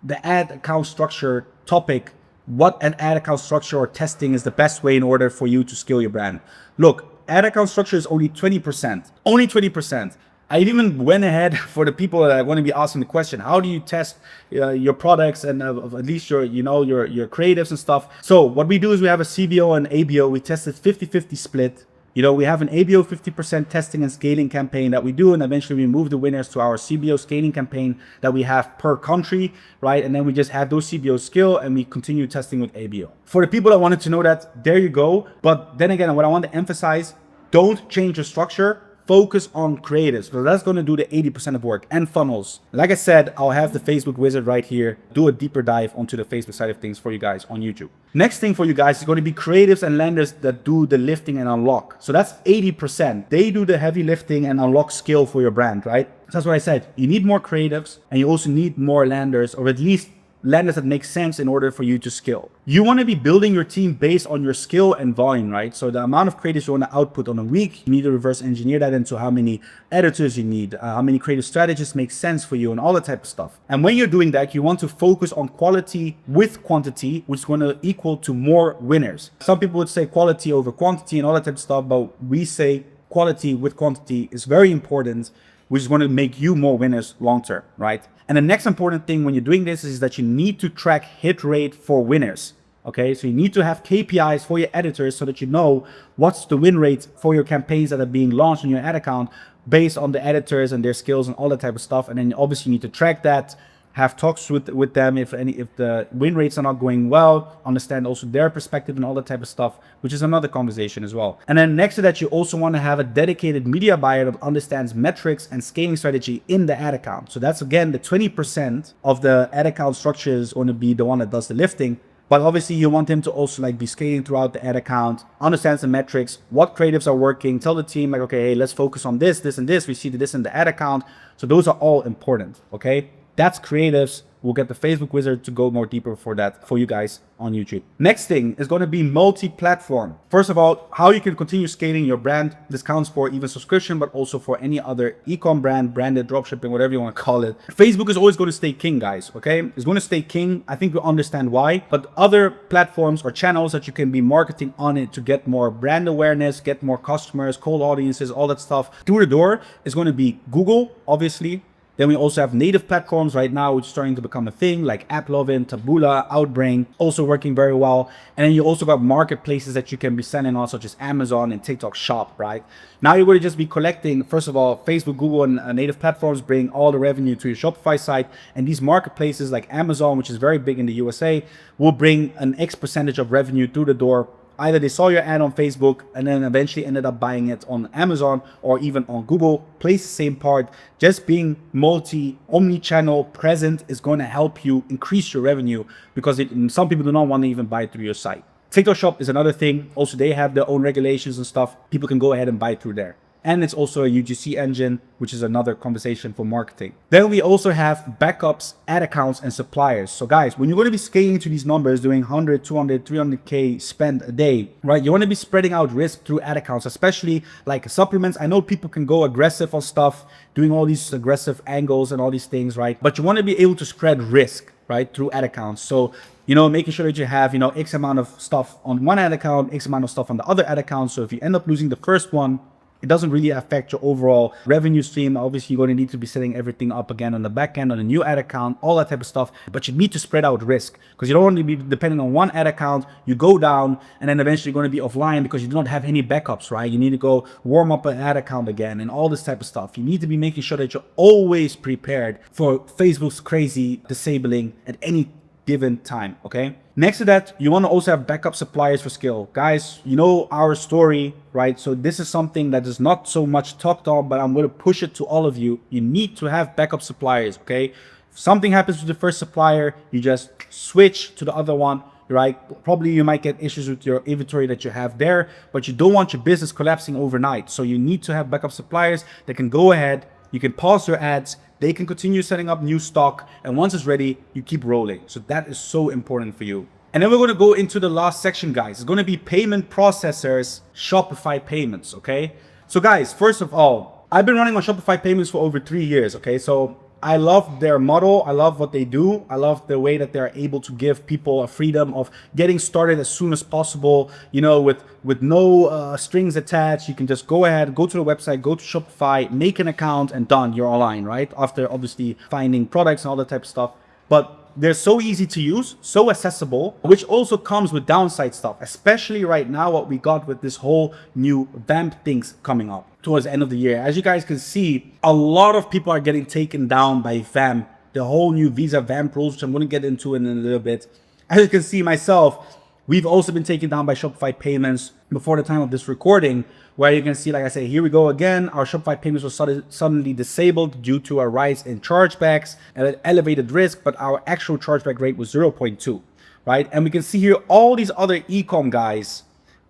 the ad account structure topic. What an ad account structure or testing is the best way in order for you to scale your brand. Look, ad account structure is only 20%. Only 20%. I even went ahead for the people that are going to be asking the question, how do you test your products and at least your creatives and stuff? So what we do is we have a CBO and ABO. We tested 50-50 split. We have an ABO 50% testing and scaling campaign that we do, and eventually we move the winners to our CBO scaling campaign that we have per country, right? And then we just have those CBO scale and we continue testing with ABO. For the people that wanted to know that, there you go. But then again, what I want to emphasize, don't change your structure. Focus on creatives. So that's going to do the 80% of work, and funnels. Like I said, I'll have the Facebook wizard right here do a deeper dive onto the Facebook side of things for you guys on YouTube. Next thing for you guys is going to be creatives and lenders that do the lifting and unlock. So that's 80%. They do the heavy lifting and unlock skill for your brand, right? So that's what I said. You need more creatives and you also need more lenders, or at least lenders that make sense in order for you to scale. You want to be building your team based on your skill and volume, right? So the amount of creatives you want to output on a week, you need to reverse engineer that into how many editors you need, how many creative strategists make sense for you, and all that type of stuff. And when you're doing that, you want to focus on quality with quantity, which is going to equal to more winners. Some people would say quality over quantity and all that type of stuff, but we say quality with quantity is very important, which is going to make you more winners long term, right? And the next important thing when you're doing this is that you need to track hit rate for winners. Okay, so you need to have KPIs for your editors so that you know what's the win rate for your campaigns that are being launched on your ad account based on the editors and their skills and all that type of stuff. And then obviously you need to track that, have talks with them if the win rates are not going well, understand also their perspective and all that type of stuff, which is another conversation as well. And then next to that, you also want to have a dedicated media buyer that understands metrics and scaling strategy in the ad account. So that's again the 20% of the ad account structure is going to be the one that does the lifting. But obviously you want them to also like be scaling throughout the ad account, understand the metrics, what creatives are working, tell the team like, okay, hey, let's focus on this, this, and this. We see this in the ad account. So those are all important, okay? That's creatives. We'll get the Facebook wizard to go more deeper for that for you guys on YouTube. Next thing is going to be multi-platform. First of all, how you can continue scaling your brand. This counts for even subscription, but also for any other e-com brand, branded dropshipping, whatever you want to call it. Facebook is always going to stay king, guys, okay? It's going to stay king. I think we understand why, but other platforms or channels that you can be marketing on it to get more brand awareness, get more customers, cold audiences, all that stuff through the door is going to be Google, obviously. Then we also have native platforms right now, which is starting to become a thing, like AppLovin, Taboola, Outbrain, also working very well. And then you also got marketplaces that you can be selling on, such as Amazon and TikTok Shop, right? Now you're going to just be collecting, first of all, Facebook, Google, and native platforms bring all the revenue to your Shopify site. And these marketplaces like Amazon, which is very big in the USA, will bring an X percentage of revenue through the door. Either they saw your ad on Facebook and then eventually ended up buying it on Amazon or even on Google. Plays the same part. Just being omni-channel present is going to help you increase your revenue because some people do not want to even buy through your site. TikTok Shop is another thing. Also, they have their own regulations and stuff. People can go ahead and buy through there. And it's also a UGC engine, which is another conversation for marketing. Then we also have backups, ad accounts, and suppliers. So guys, when you're going to be scaling to these numbers, doing 100, 200, 300K spend a day, right? You want to be spreading out risk through ad accounts, especially like supplements. I know people can go aggressive on stuff, doing all these aggressive angles and all these things, right? But you want to be able to spread risk, right? Through ad accounts. So, making sure that you have, X amount of stuff on one ad account, X amount of stuff on the other ad account. So if you end up losing the first one, it doesn't really affect your overall revenue stream. Obviously, you're going to need to be setting everything up again on the back end, on a new ad account, all that type of stuff. But you need to spread out risk because you don't want to be dependent on one ad account. You go down and then eventually you're going to be offline because you don't have any backups, right? You need to go warm up an ad account again and all this type of stuff. You need to be making sure that you're always prepared for Facebook's crazy disabling at any given time, okay? Next to that, you want to also have backup suppliers for scale. Guys, you know our story, right? So this is something that is not so much talked on, but I'm going to push it to all of you. You need to have backup suppliers, okay? If something happens with the first supplier, you just switch to the other one, right? Probably you might get issues with your inventory that you have there, but you don't want your business collapsing overnight. So you need to have backup suppliers that can go ahead, you can pause your ads, they can continue setting up new stock, and once it's ready, you keep rolling. So that is so important for you. And then we're going to go into the last section, guys. It's going to be payment processors, Shopify payments, okay? So guys, first of all, I've been running on Shopify payments for over 3 years, okay? So I love their model. I love what they do. I love the way that they're able to give people a freedom of getting started as soon as possible, with no strings attached. You can just go ahead, go to the website, go to Shopify, make an account, and done. You're online, right? After obviously finding products and all that type of stuff. But they're so easy to use, so accessible, which also comes with downside stuff, especially right now what we got with this whole new VAMP things coming up towards the end of the year. As you guys can see, a lot of people are getting taken down by VAMP, the whole new Visa VAMP rules, which I'm going to get into in a little bit. As you can see myself, we've also been taken down by Shopify payments before the time of this recording, where you can see, like I say, here we go again. Our Shopify payments were suddenly disabled due to a rise in chargebacks and an elevated risk, but our actual chargeback rate was 0.2, right? And we can see here all these other e-com guys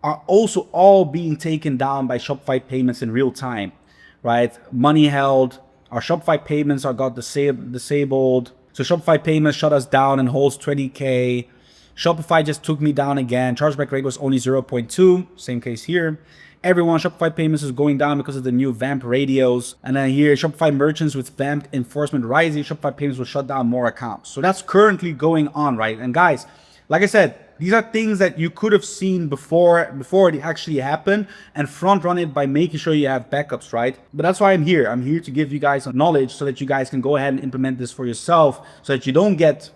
are also all being taken down by Shopify payments in real time, right? Money held, our Shopify payments got disabled. So Shopify payments shut us down and holds 20K. Shopify just took me down again. Chargeback rate was only 0.2. Same case here. Everyone, Shopify payments is going down because of the new VAMP radios. And then here, Shopify merchants with VAMP enforcement rising. Shopify payments will shut down more accounts. So that's currently going on, right? And guys, like I said, these are things that you could have seen before it actually happened, and front run it by making sure you have backups, right? But that's why I'm here. I'm here to give you guys some knowledge so that you guys can go ahead and implement this for yourself so that you don't get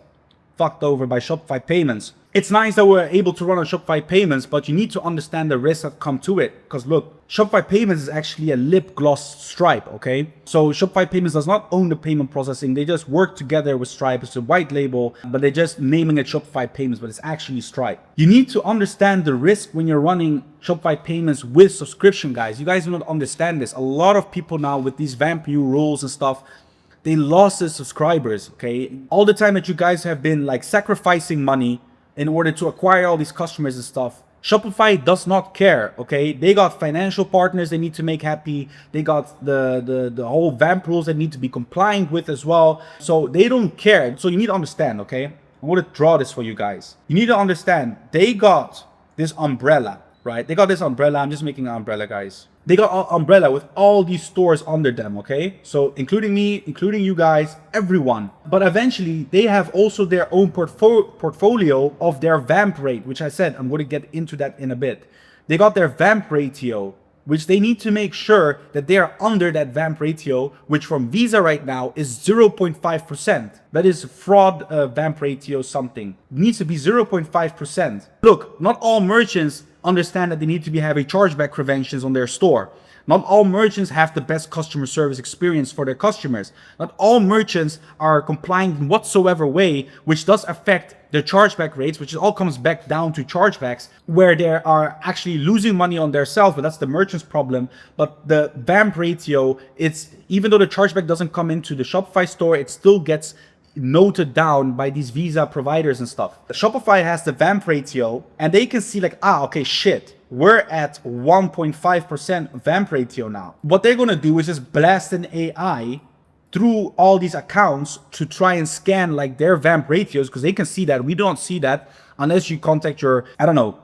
fucked over by Shopify payments. It's nice that we're able to run on Shopify payments, but you need to understand the risks that come to it. Because look, Shopify payments is actually a lip gloss Stripe, okay? So Shopify payments does not own the payment processing. They just work together with Stripe. It's a white label, but they're just naming it Shopify payments, but it's actually Stripe. You need to understand the risk when you're running Shopify payments with subscription, guys. You guys do not understand this. A lot of people now with these VAMP new rules and stuff, they lost their subscribers, okay? All the time that you guys have been like sacrificing money in order to acquire all these customers and stuff, Shopify does not care, okay? They got financial partners they need to make happy. They got the whole VAMP rules they need to be compliant with as well. So they don't care. So you need to understand, okay? I'm going to draw this for you guys. You need to understand, they got this umbrella, right? They got this umbrella. I'm just making an umbrella, guys. They got an umbrella with all these stores under them, okay? So including me, including you guys, everyone. But eventually, they have also their own portfolio of their VAMP rate, which I said, I'm going to get into that in a bit. They got their VAMP ratio, which they need to make sure that they are under that VAMP ratio, which from Visa right now is 0.5%. That is fraud VAMP ratio something. It needs to be 0.5%. Look, not all merchants understand that they need to be having chargeback preventions on their store. Not all merchants have the best customer service experience for their customers. Not all merchants are compliant in whatsoever way, which does affect their chargeback rates, which all comes back down to chargebacks, where they are actually losing money on themselves, but that's the merchant's problem. But the VAMP ratio, it's even though the chargeback doesn't come into the Shopify store, it still gets noted down by these Visa providers and stuff. Shopify has the VAMP ratio, and they can see like, okay, shit, we're at 1.5% VAMP ratio now. What they're going to do is just blast an AI through all these accounts to try and scan like their VAMP ratios, because they can see that. We don't see that unless you contact your, I don't know,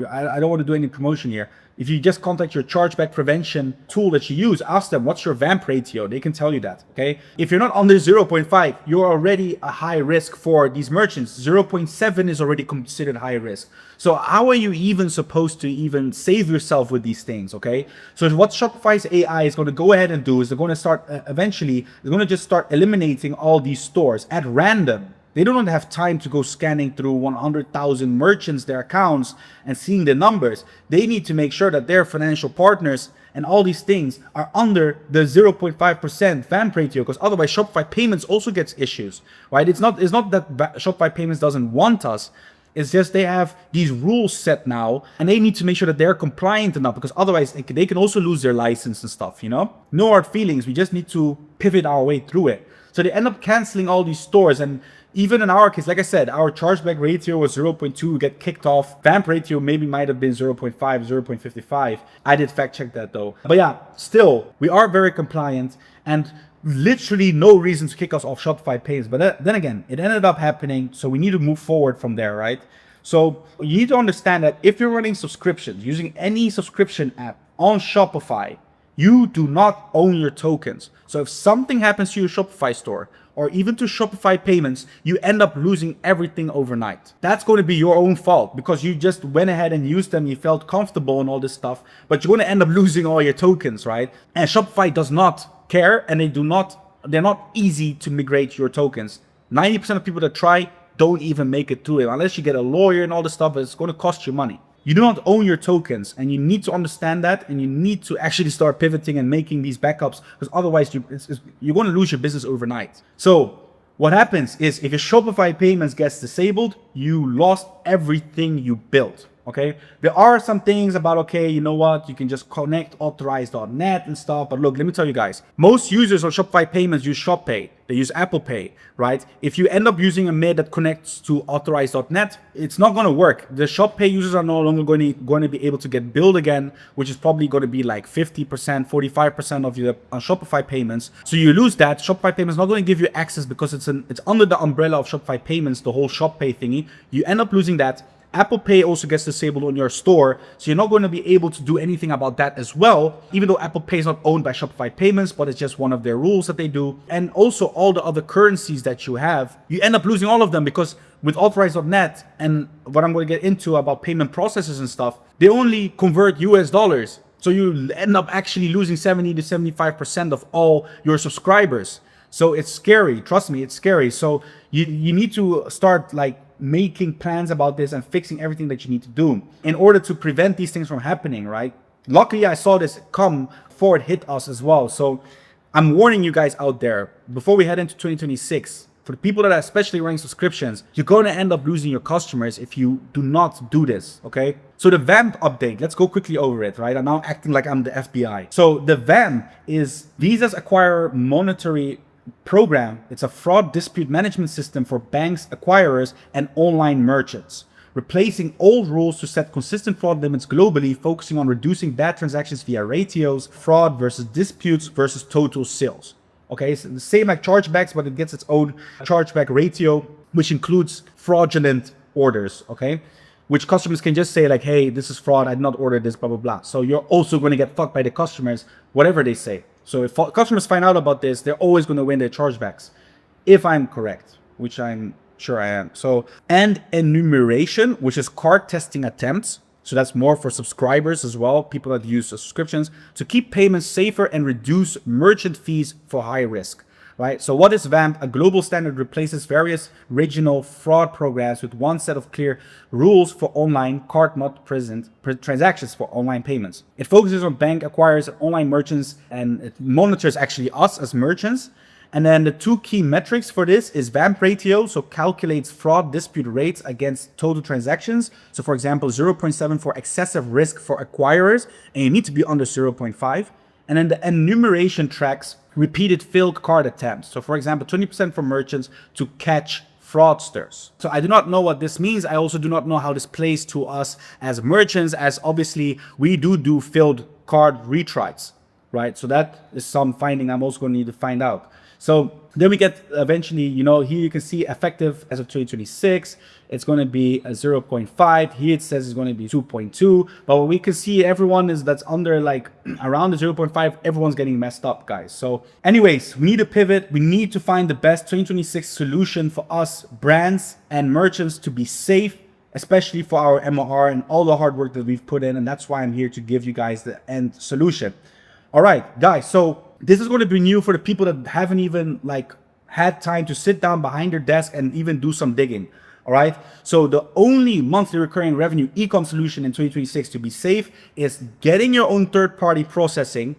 I don't want to do any promotion here. If you just contact your chargeback prevention tool that you use, ask them, what's your VAMP ratio? They can tell you that, okay? If you're not under 0.5, you're already a high risk for these merchants. 0.7 is already considered high risk. So how are you even supposed to even save yourself with these things, okay? So what Shopify's AI is going to go ahead and do is they're going to start, eventually, they're going to just start eliminating all these stores at random. They don't have time to go scanning through 100,000 merchants, their accounts, and seeing the numbers. They need to make sure that their financial partners and all these things are under the 0.5% VAMP ratio, because otherwise Shopify payments also gets issues, right? It's not that Shopify payments doesn't want us. It's just they have these rules set now, and they need to make sure that they're compliant enough, because otherwise they can also lose their license and stuff, you know? No hard feelings. We just need to pivot our way through it. So they end up canceling all these stores, and even in our case, like I said, our chargeback ratio was 0.2, we get kicked off. VAMP ratio maybe might have been 0.5, 0.55. I did fact check that though. But yeah, still, we are very compliant, and literally no reason to kick us off Shopify payments. But then again, it ended up happening, so we need to move forward from there, right? So you need to understand that if you're running subscriptions, using any subscription app on Shopify, you do not own your tokens. So if something happens to your Shopify store, or even to Shopify payments, you end up losing everything overnight. That's going to be your own fault, because you just went ahead and used them, you felt comfortable and all this stuff, but you're going to end up losing all your tokens, right? And Shopify does not care, and they're not easy to migrate your tokens. 90% of people that try don't even make it through it, unless you get a lawyer and all this stuff, but it's going to cost you money. You do not own your tokens, and you need to understand that, and you need to actually start pivoting and making these backups, because otherwise you're going to lose your business overnight. So what happens is if your Shopify payments gets disabled, you lost everything you built. Okay, there are some things about, okay, you know what, you can just connect authorize.net and stuff. But look, let me tell you guys, most users on Shopify payments use Shop Pay. They use Apple Pay, right? If you end up using a MID that connects to authorize.net, it's not going to work. The Shop Pay users are no longer going to be able to get billed again, which is probably going to be like 50%, 45% of your Shopify payments. So you lose that. Shopify payments not going to give you access because it's under the umbrella of Shopify payments, the whole Shop Pay thingy. You end up losing that. Apple Pay also gets disabled on your store, so you're not going to be able to do anything about that as well, even though Apple Pay is not owned by Shopify Payments, but it's just one of their rules that they do. And also all the other currencies that you have, you end up losing all of them because with authorize.net and what I'm going to get into about payment processors and stuff, they only convert US dollars. So you end up actually losing 70 to 75% of all your subscribers. So it's scary. Trust me, it's scary. So you need to start like making plans about this and fixing everything that you need to do in order to prevent these things from happening, right? Luckily, I saw this come before it hit us as well. So I'm warning you guys out there, before we head into 2026, for the people that are especially running subscriptions, you're going to end up losing your customers if you do not do this, okay? So the VAMP update, let's go quickly over it, right? I'm now acting like I'm the FBI. So the VAMP is Visa's Acquire Monetary Program. It's a fraud dispute management system for banks, acquirers, and online merchants, replacing old rules to set consistent fraud limits globally, focusing on reducing bad transactions via ratios, fraud versus disputes versus total sales. Okay, so the same like chargebacks, but it gets its own chargeback ratio, which includes fraudulent orders, okay? Which customers can just say like, hey, this is fraud, I did not order this, blah, blah, blah. So you're also going to get fucked by the customers, whatever they say. So if customers find out about this, they're always going to win their chargebacks, if I'm correct, which I'm sure I am. So, and enumeration, which is card testing attempts. So that's more for subscribers as well, people that use subscriptions, to keep payments safer and reduce merchant fees for high risk, right? So what is VAMP? A global standard replaces various regional fraud programs with one set of clear rules for online card not present transactions for online payments. It focuses on bank acquirers and online merchants, and it monitors actually us as merchants. And then the two key metrics for this is VAMP ratio, so calculates fraud dispute rates against total transactions. So for example, 0.7 for excessive risk for acquirers, and you need to be under 0.5. And then the enumeration tracks repeated failed card attempts. So for example, 20% for merchants to catch fraudsters. So I do not know what this means. I also do not know how this plays to us as merchants, as obviously we do failed card retries, right? So that is some finding I'm also going to need to find out. So then we get eventually, you know, here you can see effective as of 2026, it's going to be a 0.5. Here it says it's going to be 2.2. But what we can see, everyone is that's under like around the 0.5, everyone's getting messed up, guys. So anyways, we need to pivot. We need to find the best 2026 solution for us brands and merchants to be safe, especially for our MOR and all the hard work that we've put in. And that's why I'm here to give you guys the end solution. All right, guys. So this is going to be new for the people that haven't even like had time to sit down behind their desk and even do some digging. All right. So the only monthly recurring revenue e-com solution in 2026 to be safe is getting your own third-party processing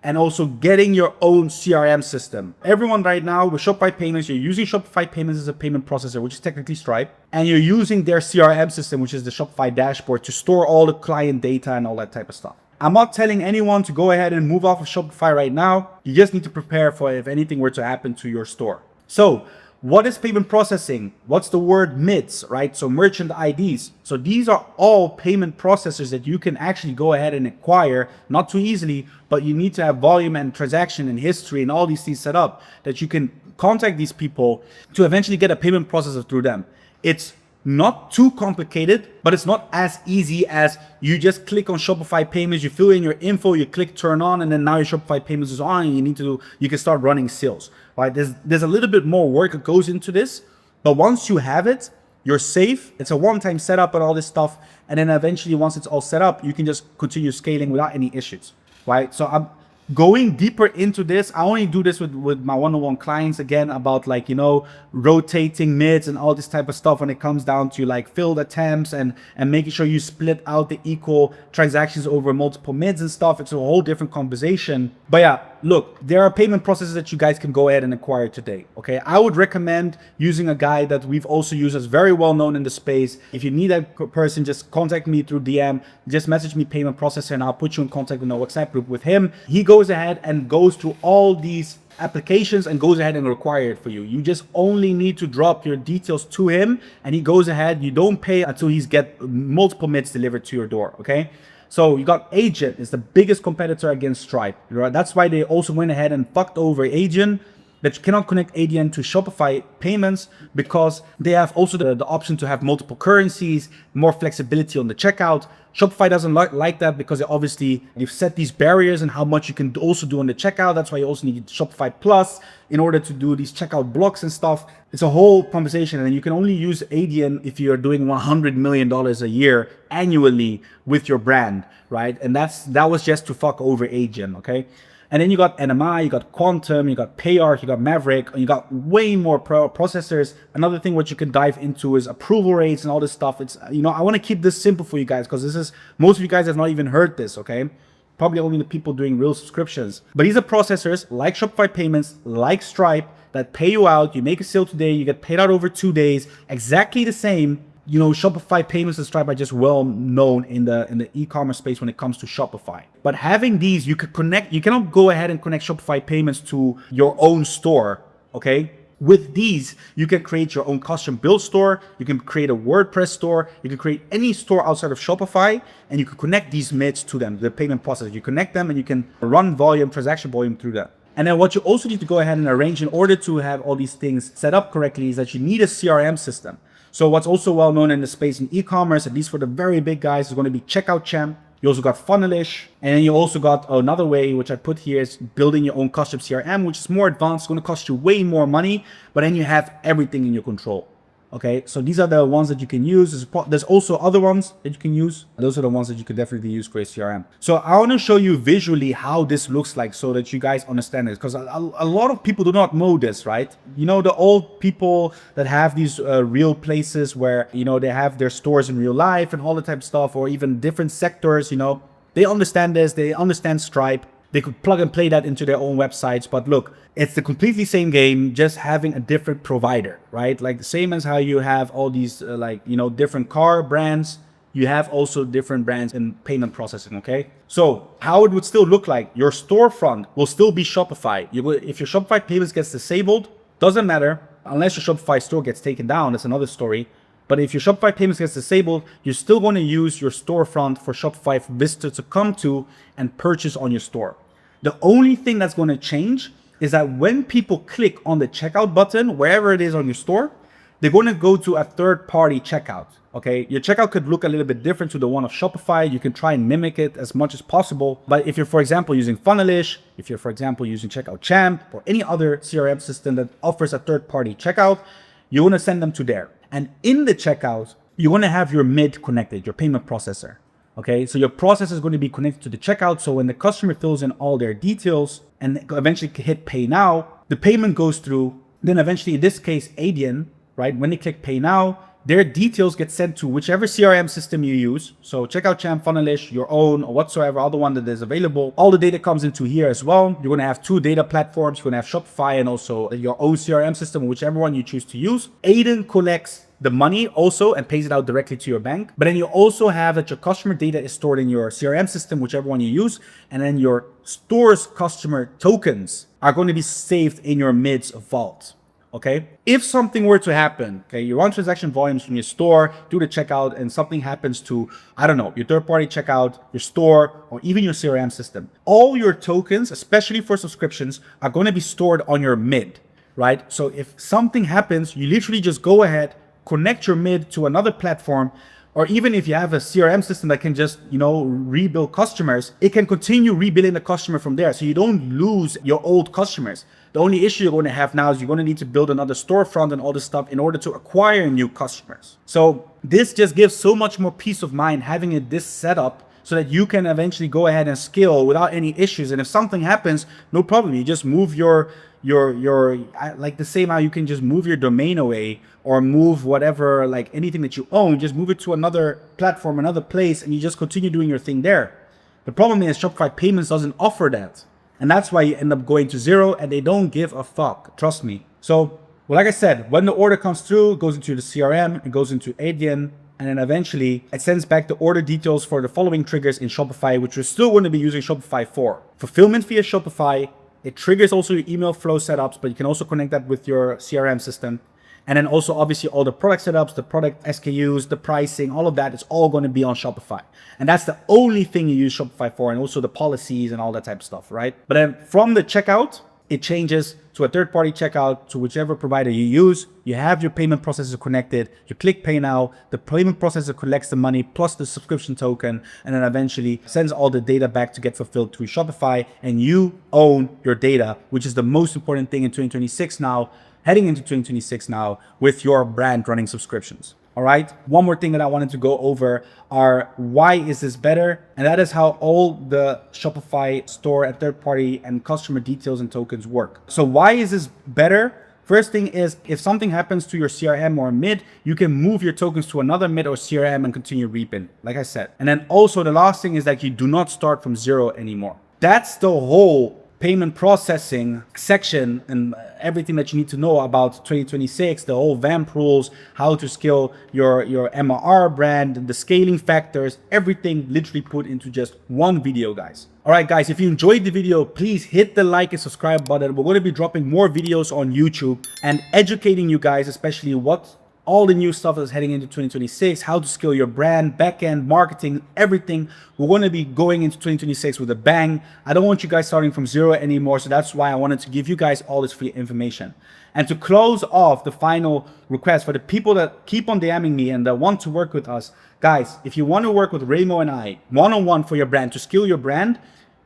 and also getting your own CRM system. Everyone right now with Shopify Payments, you're using Shopify Payments as a payment processor, which is technically Stripe, and you're using their CRM system, which is the Shopify dashboard, to store all the client data and all that type of stuff. I'm not telling anyone to go ahead and move off of Shopify right now. You just need to prepare for if anything were to happen to your store. So what is payment processing? What's the word MIDs, right? So merchant IDs. So these are all payment processors that you can actually go ahead and acquire, not too easily, but you need to have volume and transaction and history and all these things set up that you can contact these people to eventually get a payment processor through them. It's not too complicated, but it's not as easy as you just click on Shopify Payments, you fill in your info, you click turn on, and then now your Shopify Payments is on, and you can start running sales. Right? There's a little bit more work that goes into this, but once you have it, you're safe. It's a one-time setup and all this stuff, and then eventually once it's all set up, you can just continue scaling without any issues. Right? So I'm going deeper into this. I only do this with my one-on-one clients, again, about like, you know, rotating mids and all this type of stuff when it comes down to like failed attempts and making sure you split out the equal transactions over multiple mids and stuff. It's a whole different conversation. But yeah, look, there are payment processes that you guys can go ahead and acquire today. Okay, I would recommend using a guy that we've also used as very well known in the space. If you need that person, just contact me through DM, just message me payment processor and I'll put you in contact with a WhatsApp group with him. He goes ahead and goes through all these applications and goes ahead and require it for you. You just only need to drop your details to him and he goes ahead. You don't pay until he's get multiple MIDs delivered to your door. Okay, so you got Agent is the biggest competitor against Stripe. Right? That's why they also went ahead and fucked over Agent, that you cannot connect ADN to Shopify payments because they have also the option to have multiple currencies, more flexibility on the checkout. Shopify doesn't like that because obviously you've set these barriers and how much you can also do on the checkout. That's why you also need Shopify Plus in order to do these checkout blocks and stuff. It's a whole conversation, and you can only use ADN if you're doing $100 million a year annually with your brand, right? And that was just to fuck over Agent, okay? And then you got NMI, you got Quantum, you got Payarc, you got Maverick, and you got way more processors. Another thing what you can dive into is approval rates and all this stuff. It's, you know, I want to keep this simple for you guys because this is, most of you guys have not even heard this, okay? Probably only the people doing real subscriptions. But these are processors like Shopify Payments, like Stripe, that pay you out. You make a sale today, you get paid out over 2 days, exactly the same. You know, Shopify Payments and Stripe are just well known in the e-commerce space when it comes to Shopify. But having these, you could connect, you cannot go ahead and connect Shopify Payments to your own store, okay? With these, you can create your own custom build store, you can create a WordPress store, you can create any store outside of Shopify, and you can connect these MIDs to them, the payment process. You connect them and you can run volume, transaction volume through that. And then what you also need to go ahead and arrange in order to have all these things set up correctly is that you need a CRM system. So what's also well known in the space in e-commerce, at least for the very big guys, is going to be Checkout Champ. You also got Funnelish, and then you also got another way, which I put here, is building your own custom CRM, which is more advanced, going to cost you way more money, but then you have everything in your control. Okay, so these are the ones that you can use. There's also other ones that you can use. Those are the ones that you could definitely use for a CRM. So I want to show you visually how this looks like so that you guys understand it. Because a lot of people do not know this, right? You know, the old people that have these real places where, you know, they have their stores in real life and all the type of stuff, or even different sectors, you know, they understand this, they understand Stripe. They could plug and play that into their own websites. But look, it's the completely same game, just having a different provider, right? Like the same as how you have all these like, you know, different car brands, you have also different brands in payment processing, okay? So how it would still look like, your storefront will still be Shopify. If your Shopify payments gets disabled, doesn't matter, unless your Shopify store gets taken down, that's another story. But if your Shopify payments gets disabled, you're still going to use your storefront for Shopify visitors to come to and purchase on your store. The only thing that's going to change is that when people click on the checkout button, wherever it is on your store, they're going to go to a third-party checkout. Okay, your checkout could look a little bit different to the one of Shopify. You can try and mimic it as much as possible. But if you're, for example, using Funnelish, if you're, for example, using Checkout Champ or any other CRM system that offers a third-party checkout, you want to send them to there. And in the checkout, you want to have your MID connected, your payment processor. Okay, so your process is going to be connected to the checkout. So when the customer fills in all their details and eventually hit pay now, the payment goes through. Then eventually, in this case, Adyen, right? When they click pay now, their details get sent to whichever CRM system you use. So Checkout Champ, Funnelish, your own, or whatsoever other one that is available. All the data comes into here as well. You're going to have two data platforms. You're going to have Shopify and also your own CRM system, whichever one you choose to use. Adyen collects the money also and pays it out directly to your bank. But then you also have that your customer data is stored in your CRM system, whichever one you use. And then your store's customer tokens are going to be saved in your MIDs vault. Okay, if something were to happen, okay, you run transaction volumes from your store, do the checkout, and something happens to, I don't know, your third-party checkout, your store, or even your CRM system, all your tokens, especially for subscriptions, are going to be stored on your MID, right? So if something happens, you literally just go ahead, connect your MID to another platform, or even if you have a CRM system that can just, you know, rebuild customers, it can continue rebuilding the customer from there. So you don't lose your old customers. The only issue you're going to have now is you're going to need to build another storefront and all this stuff in order to acquire new customers. So this just gives so much more peace of mind having it this setup so that you can eventually go ahead and scale without any issues. And if something happens, no problem. You just move your like the same how you can just move your domain away or move whatever, like anything that you own, just move it to another platform, another place, and you just continue doing your thing there. The problem is Shopify Payments doesn't offer that. And that's why you end up going to zero, and they don't give a fuck. Trust me. So, well, like I said, when the order comes through, it goes into the CRM, it goes into Adyen, and then eventually it sends back the order details for the following triggers in Shopify, which we're still going to be using Shopify for. Fulfillment via Shopify. It triggers also your email flow setups, but you can also connect that with your CRM system. And then also obviously all the product setups, the product SKUs, the pricing, all of that is all going to be on Shopify. And that's the only thing you use Shopify for, and also the policies and all that type of stuff, right? But then from the checkout, it changes to a third-party checkout to whichever provider you use. You have your payment processor connected. You click Pay Now. The payment processor collects the money plus the subscription token, and then eventually sends all the data back to get fulfilled through Shopify. And you own your data, which is the most important thing in 2026 now, heading into 2026 now, with your brand running subscriptions. All right. One more thing that I wanted to go over are why is this better? And that is how all the Shopify store and third party and customer details and tokens work. So why is this better? First thing is, if something happens to your CRM or mid, you can move your tokens to another mid or CRM and continue reaping, like I said. And then also the last thing is that you do not start from zero anymore. That's the whole payment processing section and everything that you need to know about 2026, the whole VAMP rules, how to scale your MRR brand, the scaling factors, everything literally put into just one video, guys. All right, guys, if you enjoyed the video, please hit the like and subscribe button. We're going to be dropping more videos on YouTube and educating you guys, especially what all the new stuff that's heading into 2026, how to scale your brand, backend, marketing, everything. We're going to be going into 2026 with a bang. I don't want you guys starting from zero anymore. So that's why I wanted to give you guys all this free information. And to close off, the final request for the people that keep on DMing me and that want to work with us, guys, if you want to work with Remo and I one-on-one for your brand, to scale your brand,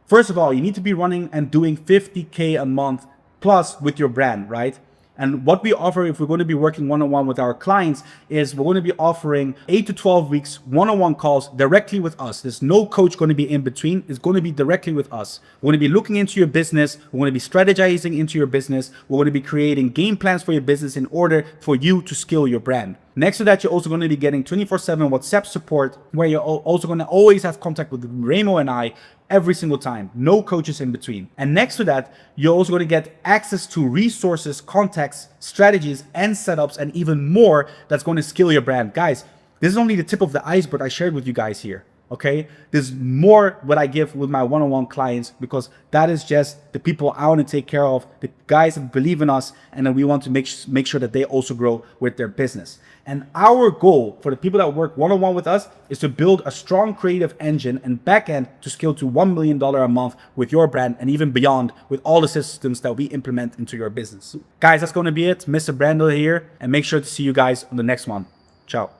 first of all, you need to be running and doing 50K a month plus with your brand, right? And what we offer, if we're going to be working one-on-one with our clients, is we're going to be offering 8 to 12 weeks one-on-one calls directly with us. There's no coach going to be in between. It's going to be directly with us. We're going to be looking into your business. We're going to be strategizing into your business. We're going to be creating game plans for your business in order for you to scale your brand. Next to that, you're also going to be getting 24/7 WhatsApp support, where you're also going to always have contact with Remo and I every single time. No coaches in between. And next to that, you're also going to get access to resources, contacts, strategies, and setups, and even more that's going to scale your brand. Guys, this is only the tip of the iceberg I shared with you guys here. Okay, there's more what I give with my one-on-one clients, because that is just the people I want to take care of, the guys that believe in us, and then we want to make sure that they also grow with their business. And our goal for the people that work one-on-one with us is to build a strong creative engine and backend to scale to $1 million a month with your brand, and even beyond with all the systems that we implement into your business. Guys, that's going to be it. Mr. Brandel here, and make sure to see you guys on the next one. Ciao.